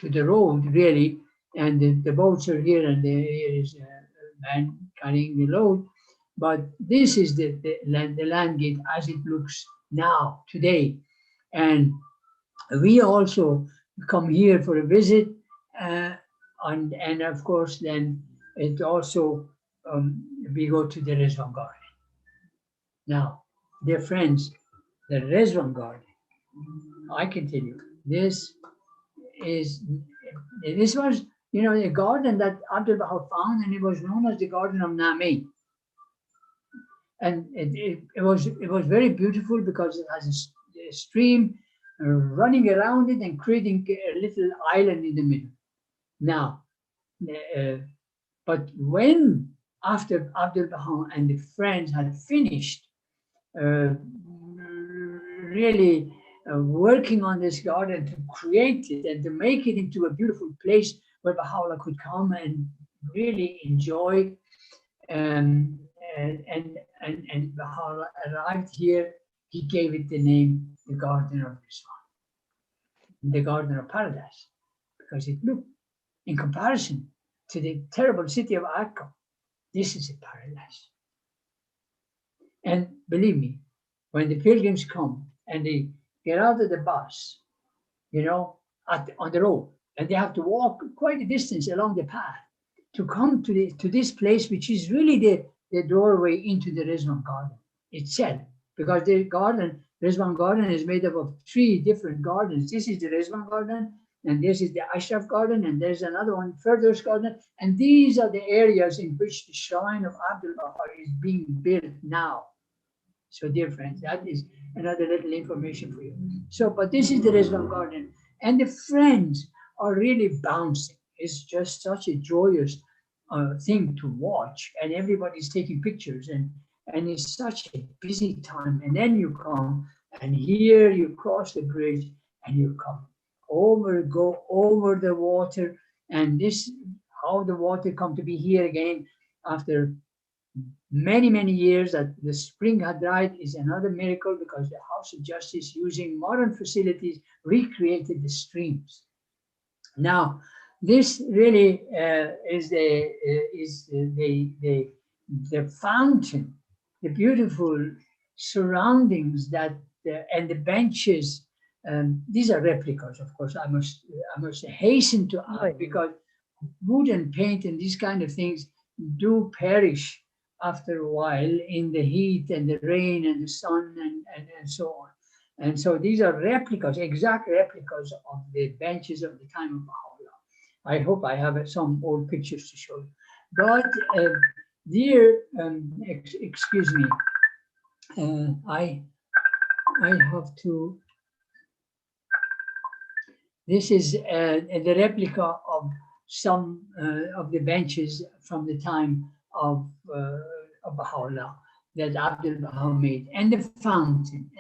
the road, really. And the boats are here, and here is a man carrying the load. But this is the land gate as it looks now, today. And we also come here for a visit. And of course, then it also, we go to the Rizwan garden. Now, dear friends, the Rizwan garden. I can tell you, this was, you know, a garden that Abdul Baha found, and it was known as the Garden of Nami. And it was very beautiful because it has a stream running around it and creating a little island in the middle. Now, but when after Abdul Baha and the friends had finished really working on this garden to create it and to make it into a beautiful place where Baha'u'llah could come and really enjoy, and Baha'u'llah arrived here, he gave it the name the Garden of Rizwan, the Garden of Paradise, because it looked, in comparison to the terrible city of Akka, this is a paradise. And believe me, when the pilgrims come and they get out of the bus, you know, on the road, and they have to walk quite a distance along the path to come to this place, which is really the doorway into the Rizwan garden itself, because the garden, Rizwan garden, is made up of 3 different gardens. This is the Rizwan garden, and this is the Ashraf garden, and there's another one, Firdaus garden, and these are the areas in which the shrine of Abdul Baha is being built now. So dear friends, that is another little information for you. So, but this is the Rizwan garden, and the friends are really bouncing. It's just such a joyous thing to watch, and everybody's taking pictures, and it's such a busy time. And then you come, and here you cross the bridge, and you come go over the water, and this, how the water come to be here again after many years that the spring had dried is another miracle, because the House of Justice, using modern facilities, recreated the streams. Now, this really is the fountain, the beautiful surroundings that and the benches. These are replicas, of course. I must hasten to add, because wood and paint and these kind of things do perish after a while in the heat and the rain and the sun and so on. And so these are replicas, exact replicas of the benches of the time of Baha'u'llah. I hope I have some old pictures to show you. But dear, excuse me, I have to. This is the replica of some of the benches from the time of Baha'u'llah that Abdul Baha made, and the fountain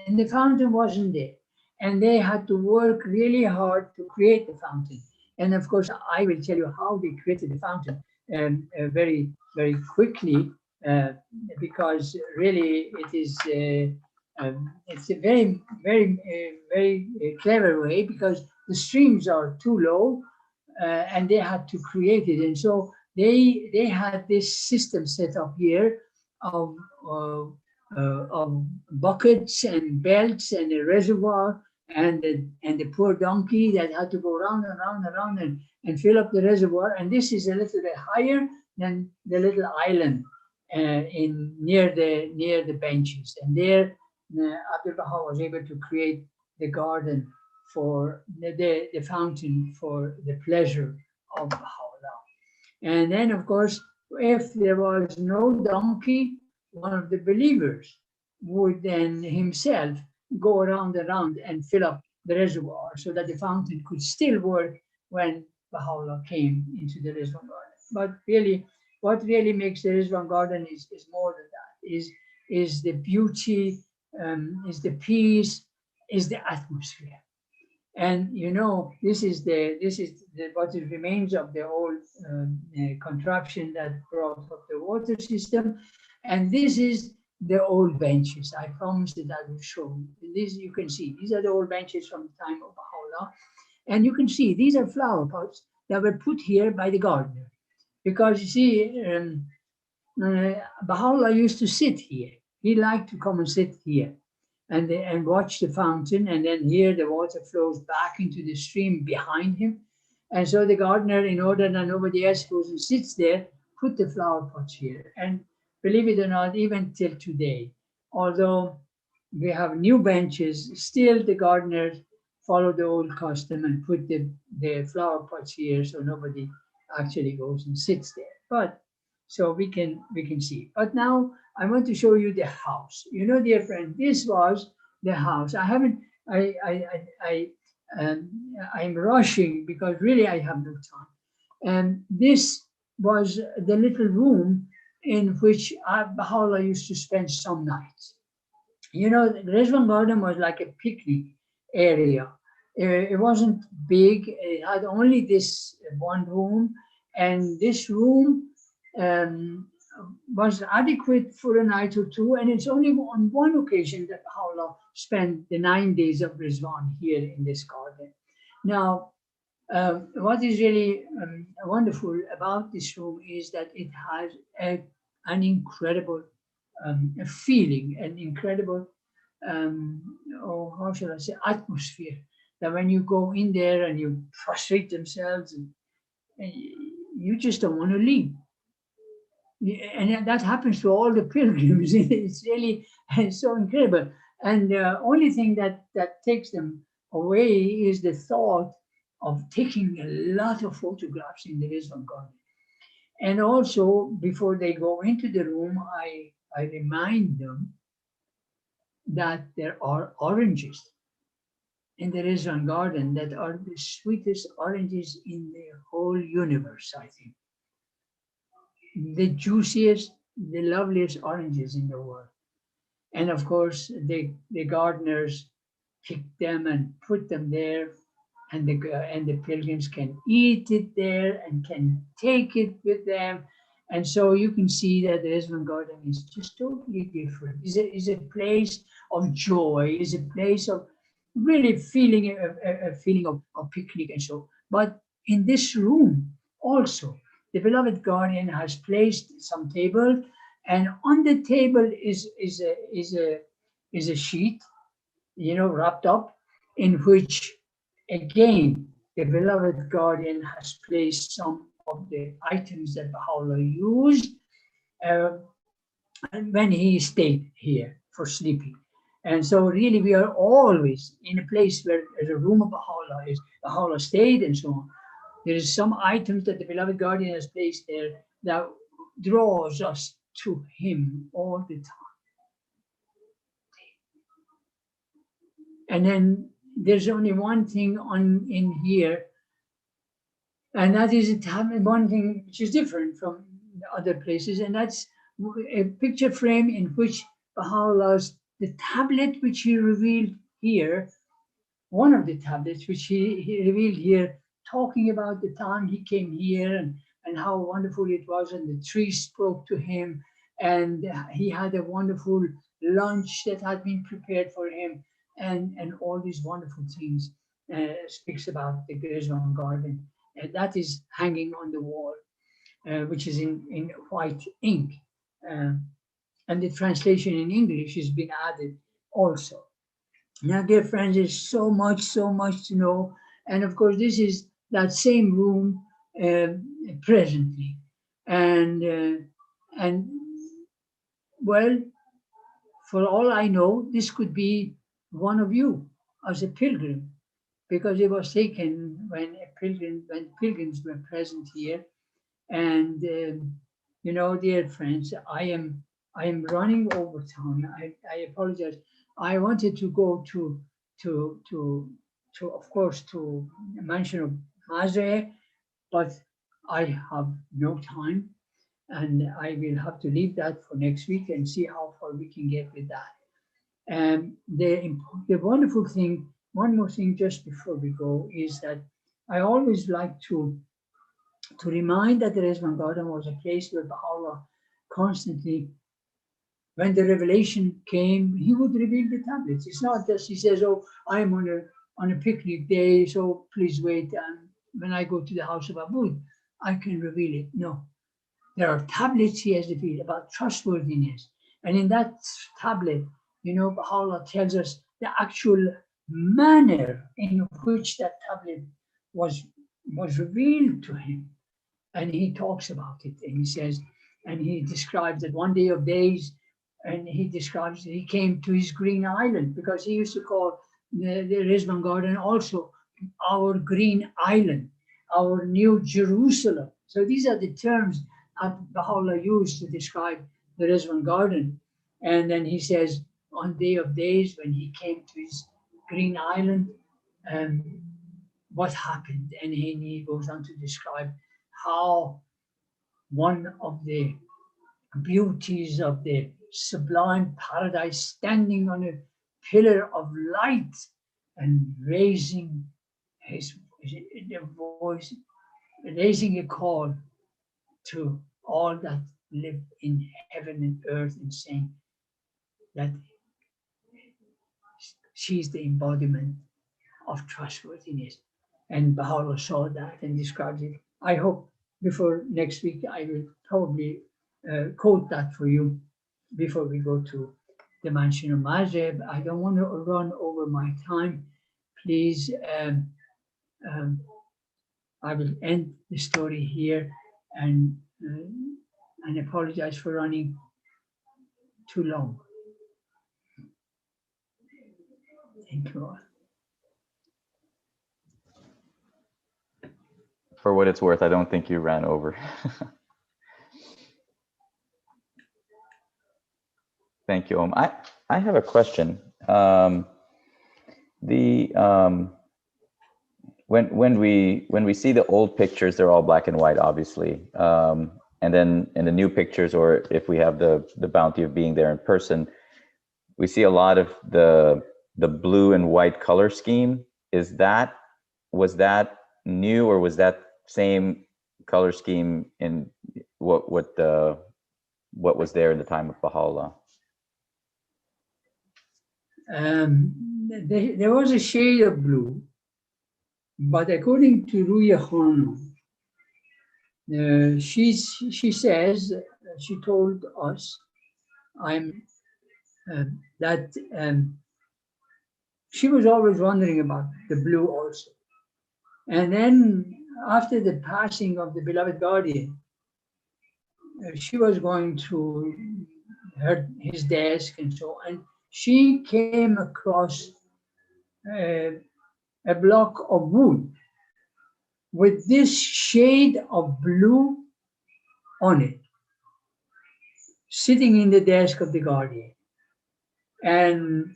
wasn't there, and they had to work really hard to create the fountain. And of course, I will tell you how they created the fountain very quickly, because really it is it's a very clever way, because the streams are too low, and they had to create it. And so they had this system set up here of buckets and belts and a reservoir, and the poor donkey that had to go round and round and round and fill up the reservoir. And this is a little bit higher than the little island near the benches. And there Abdul Baha was able to create the garden for the fountain for the pleasure of Baha'u'llah. And then, of course, if there was no donkey, one of the believers would then himself go around and fill up the reservoir, so that the fountain could still work when Baha'u'llah came into the Rizwan garden. But really, what really makes the Rizwan garden is more than that, is the beauty, is the peace, is the atmosphere. And you know, this is what remains of the old contraption that brought up the water system, and this is the old benches. I promised that I will show you. This you can see. These are the old benches from the time of Baha'u'llah, and you can see these are flower pots that were put here by the gardener, because you see, Baha'u'llah used to sit here. He liked to come and sit here and watch the fountain, and then here the water flows back into the stream behind him. And so the gardener, in order that nobody else goes and sits there, put the flower pots here. And believe it or not, even till today, although we have new benches. Still, the gardeners follow the old custom and put the flower pots here, so nobody actually goes and sits there. But so we can see. But now I want to show you the house. You know, dear friend, this was the house. I haven't. I'm rushing because really I have no time. And this was the little room in which Baha'u'llah used to spend some nights. You know, the Rizwan Garden was like a picnic area. It wasn't big. It had only this one room, and this room was adequate for a night or two. And it's only on one occasion that Baha'u'llah spent the 9 days of Rizwan here in this garden. Now, what is really wonderful about this room is that it has an incredible feeling, an incredible, how shall I say, atmosphere. That when you go in there and you prostrate themselves, and you just don't want to leave. And that happens to all the pilgrims. It's really so incredible. And the only thing that takes them away is the thought of taking a lot of photographs in the Rizwan Garden. And also, before they go into the room, I remind them that there are oranges in the Rizwan Garden that are the sweetest oranges in the whole universe, I think. The juiciest, the loveliest oranges in the world. And of course, the gardeners pick them and put them there, and the pilgrims can eat it there and can take it with them. And so you can see that the Rizwan Garden is just totally different. It's a place of joy, it's a place of really feeling a feeling of picnic and so. But in this room also, the beloved guardian has placed some table, and on the table is a sheet, you know, wrapped up, in which again the beloved guardian has placed some of the items that Baha'u'llah used when he stayed here for sleeping. And so really we are always in a place where the room of Baha'u'llah is, Baha'u'llah stayed and so on. There is some items that the beloved guardian has placed there that draws us to him all the time. And then there's only one thing in here, and that is one thing which is different from the other places, and that's a picture frame in which Baha'u'llah's, the tablet which he revealed here, one of the tablets which he revealed here, talking about the time he came here and how wonderful it was, and the tree spoke to him, and he had a wonderful lunch that had been prepared for him, and all these wonderful things. Speaks about the Rizwan Garden. That is hanging on the wall, which is in white ink. And the translation in English has been added also. Now, dear friends, there's so much to know. And of course, this is that same room presently. And well, for all I know, this could be one of you as a pilgrim, because it was taken when pilgrims were present here. And you know, dear friends, I am running over time. I apologize. I wanted to go to of course to Mansion of Baha'u'llah, but I have no time, and I will have to leave that for next week and see how far we can get with that. And the wonderful thing, one more thing just before we go, is that I always like to remind that the Rizwan Garden was a place where Baha'u'llah constantly, when the revelation came, he would reveal the tablets. It's not just he says, oh, I'm on a picnic day, so please wait, and when I go to the house of Abu, I can reveal it. No, there are tablets he has revealed about trustworthiness. And in that tablet, you know, Baha'u'llah tells us the actual manner in which that tablet was revealed to him. And he talks about it, and he says, and he describes that one day of days, and he describes that he came to his green island, because he used to call the Rizwan Garden also our green island, our New Jerusalem. So these are the terms that Baha'u'llah used to describe the Rizwan Garden. And then he says, on Day of Days, when he came to his green island, what happened? And he goes on to describe how one of the beauties of the sublime paradise, standing on a pillar of light and raising his voice, raising a call to all that live in heaven and earth, and saying that she's the embodiment of trustworthiness. And Baha'u'llah saw that and described it. I hope before next week I will probably quote that for you before we go to the Mansion of Baha'u'llah. I don't want to run over my time. Please, I will end the story here and apologize for running too long. Thank you all. For what it's worth, I don't think you ran over. Thank you, Om. I have a question. When we see the old pictures, they're all black and white, obviously. And then in the new pictures, or if we have the bounty of being there in person, we see a lot of the blue and white color scheme. Was that new, or was that same color scheme in what was there in the time of Baha'u'llah? There was a shade of blue, but according to Ruya Khanum, she says, she told us, that she was always wondering about the blue also. And then after the passing of the beloved guardian, she was going to his desk and so on. She came across a block of wood with this shade of blue on it, sitting in the desk of the guardian. And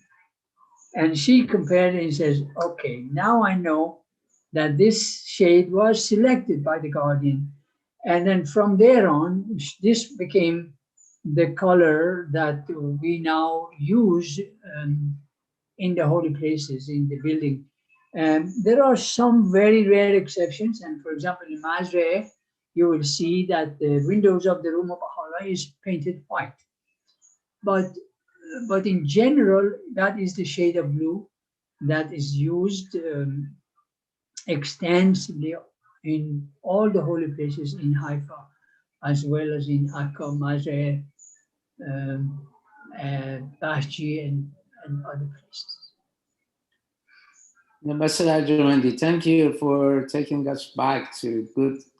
she compared it and says, okay, now I know that this shade was selected by the guardian. And then from there on, this became the color that we now use in the holy places, in the building. There are some very rare exceptions. And for example, in Mazre, you will see that the windows of the room of Baha'u'llah is painted white. But in general, that is the shade of blue that is used extensively in all the holy places in Haifa, as well as in Akka, Mazre, Baha'i, and other places. Mansion Ardjomandi, thank you for taking us back to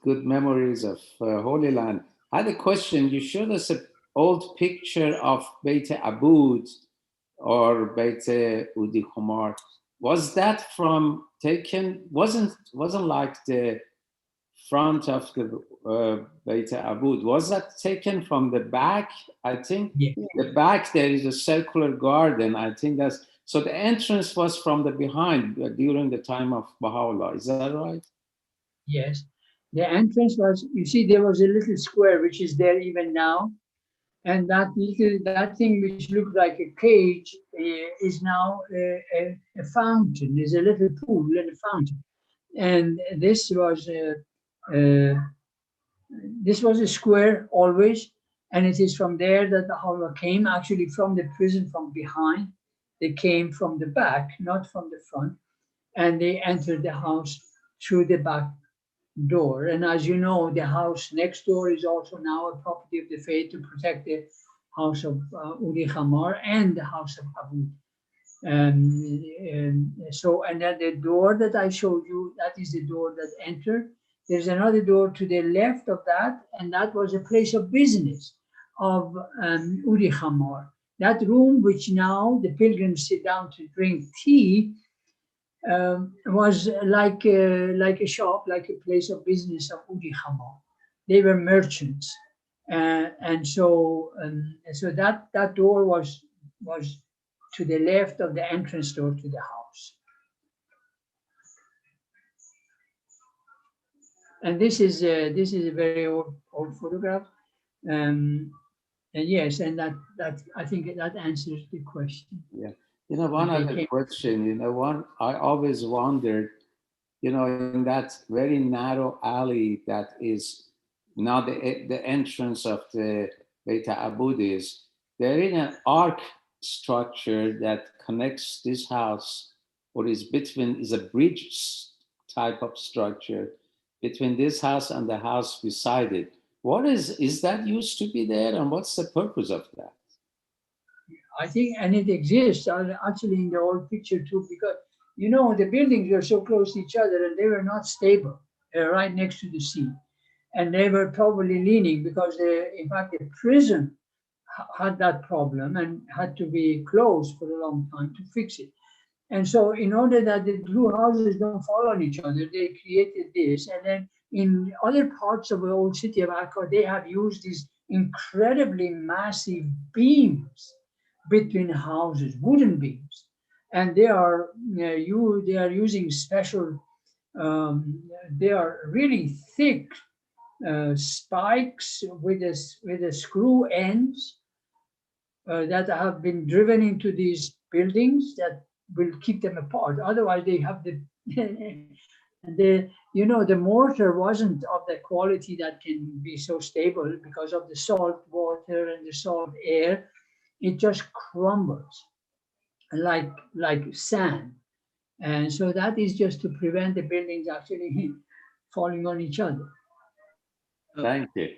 good memories of Holy Land. I had a question. You showed us an old picture of Beit Abud or Beit Udi Khomar. Was that taken? Wasn't like the front of the Beit Abud. Was that taken from the back? I think the back there is a circular garden. I think that's. So the entrance was from the behind during the time of Baha'u'llah. Is that right? Yes. The entrance was, you see, there was a little square which is there even now. And that thing which looked like a cage is now a fountain. There's a little pool and a fountain. And this was a square always. And it is from there that the Baha'u'llah came, actually from the prison from behind. They came from the back, not from the front, and they entered the house through the back door. And as you know, the house next door is also now a property of the faith to protect the house of Udi Khamar and the house of Abu. And then the door that I showed you, that is the door that entered. There's another door to the left of that, and that was a place of business of Udi Khamar. that room, which now the pilgrims sit down to drink tea, was like a shop, like a place of business of Udi Khama. They were merchants, and so that door was to the left of the entrance door to the house. And this is a very old photograph, and yes, and that I think that answers the question. Yeah, you know, one other question. You know, I always wondered, you know, in that very narrow alley that is now the entrance of the Beit Abud is, there is an arc structure that connects this house, or is a bridge type of structure between this house and the house beside it. What is that used to be there, and what's the purpose of that? I think, and it exists actually in the old picture too, because you know the buildings were so close to each other and they were not stable. They were right next to the sea, and they were probably leaning because in fact the prison had that problem and had to be closed for a long time to fix it. And so in order that the two houses don't fall on each other, they created this. And then in other parts of the old city of Akka, they have used these incredibly massive beams between houses, wooden beams. And they are using special, they are really thick spikes with a screw ends that have been driven into these buildings that will keep them apart. Otherwise, they have the mortar wasn't of the quality that can be so stable because of the salt water and the salt air. It just crumbles like sand, and so that is just to prevent the buildings actually falling on each other. Thank you.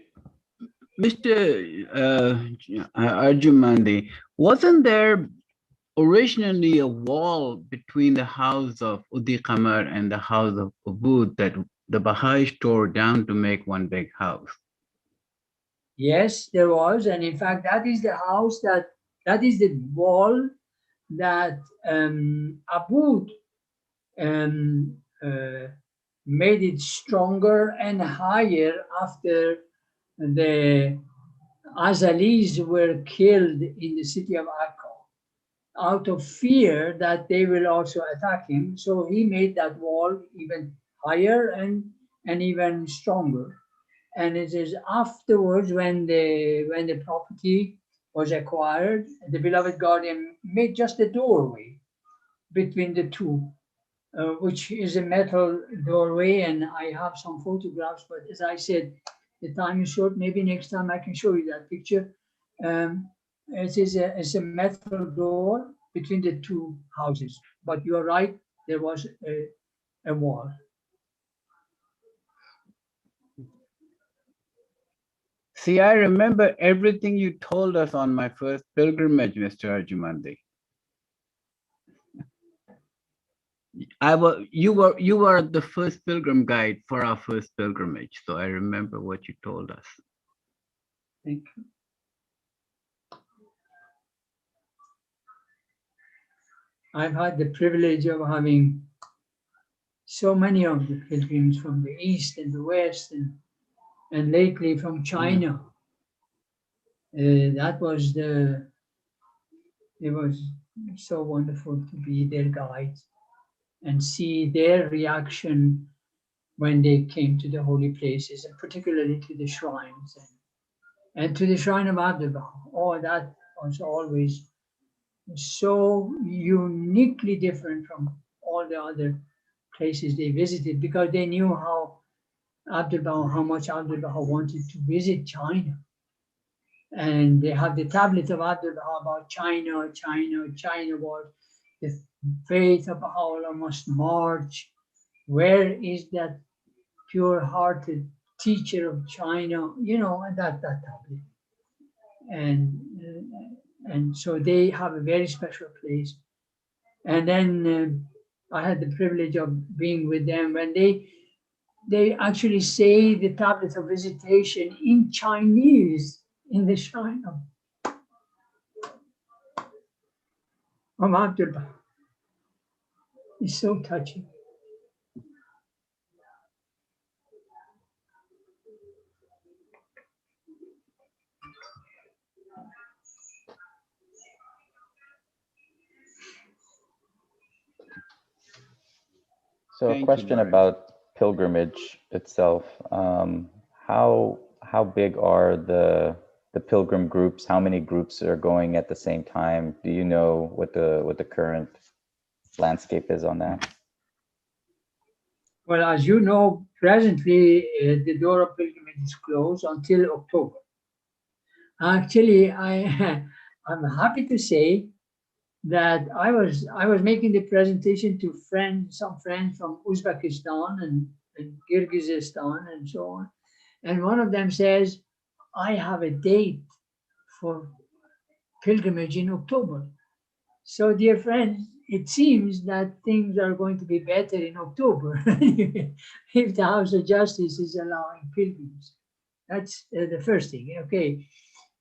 Mr. Ardjomandi, wasn't there originally a wall between the house of Udi Qamar and the house of Ubud that the Baha'is tore down to make one big house? Yes, there was, and in fact, that is the house that is the wall that Abud made it stronger and higher after the Azalis were killed in the city of Akka, out of fear that they will also attack him. So he made that wall even higher and even stronger. And it is afterwards when the property was acquired, the beloved guardian made just a doorway between the two, which is a metal doorway. And I have some photographs, but as I said, the time is short. Maybe next time I can show you that picture. It's a metal door between the two houses. But you are right, there was a wall. See, I remember everything you told us on my first pilgrimage, Mr. Ardjomandi. You were the first pilgrim guide for our first pilgrimage, so I remember what you told us. Thank you. I've had the privilege of having so many of the pilgrims from the East and the West and lately from China. It was so wonderful to be their guides and see their reaction when they came to the holy places, and particularly to the shrines and to the shrine of Abdullah. Oh, that was always so uniquely different from all the other places they visited, because they knew how much Abdullah wanted to visit China. And they have the tablet of Abdullah about China. China was the faith of Baha'u'llah must march. Where is that pure-hearted teacher of China? You know, that tablet. And so they have a very special place. And then I had the privilege of being with them when they actually say the tablets of visitation in Chinese in the shrine. Abdul. It's so touching. So a question about pilgrimage itself. How big are the pilgrim groups? How many groups are going at the same time? Do you know what the current landscape is on that? Well, as you know, presently the door of pilgrimage is closed until October. Actually, I'm happy to say that I was making the presentation to some friends from Uzbekistan and Kyrgyzstan and so on, and one of them says, "I have a date for pilgrimage in October." So, dear friends, it seems that things are going to be better in October if the House of Justice is allowing pilgrims. That's the first thing. Okay,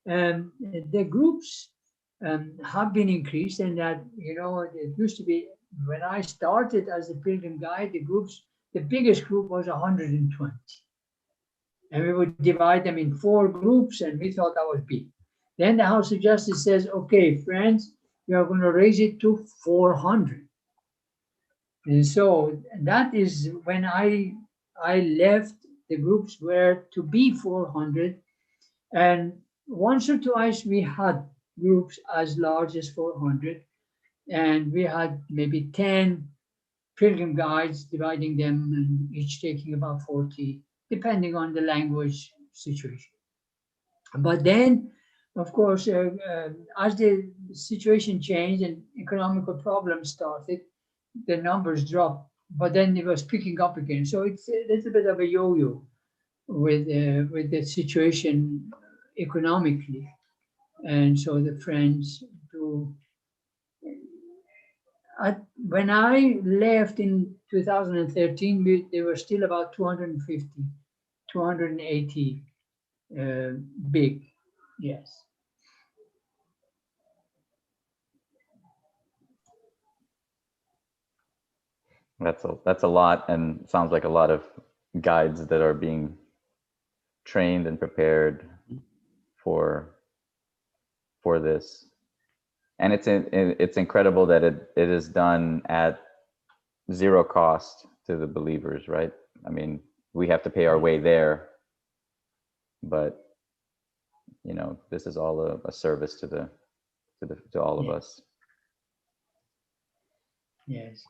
the groups have been increased, and that, you know, it used to be when I started as a pilgrim guide, the biggest group was 120, and we would divide them in 4 groups, and we thought that was big. Then the House of Justice says, "Okay, friends, we are going to raise it to 400." And so that is when I left. The groups were to be 400, and once or twice we had groups as large as 400, and we had maybe 10 pilgrim guides dividing them, and each taking about 40, depending on the language situation. But then, of course, as the situation changed and economical problems started, the numbers dropped, but then it was picking up again. So it's a little bit of a yo-yo with the situation economically. And so the friends do. When I left in 2013, there were still about 250, 280 big, yes. That's a lot, and sounds like a lot of guides that are being trained and prepared for this. And it's incredible that it is done at zero cost to the believers, right? I mean, we have to pay our way there, but you know, this is all a service to all of us. Yes.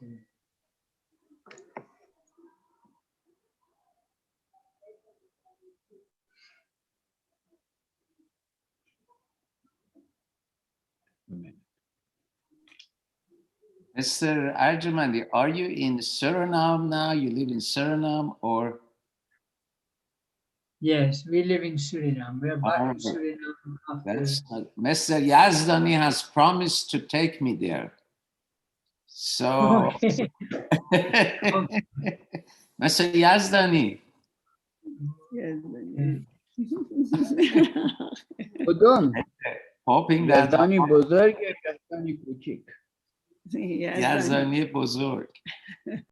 Mr. Ardjomandi, are you in Suriname now? You live in Suriname, or? Yes, we live in Suriname. We're back in Suriname after. Mr. Yazdani has promised to take me there. So, okay. Mr. Yazdani. Hoping that Yazdani Buzurg ya Yazdani Kuchik? Yazdani Buzurg.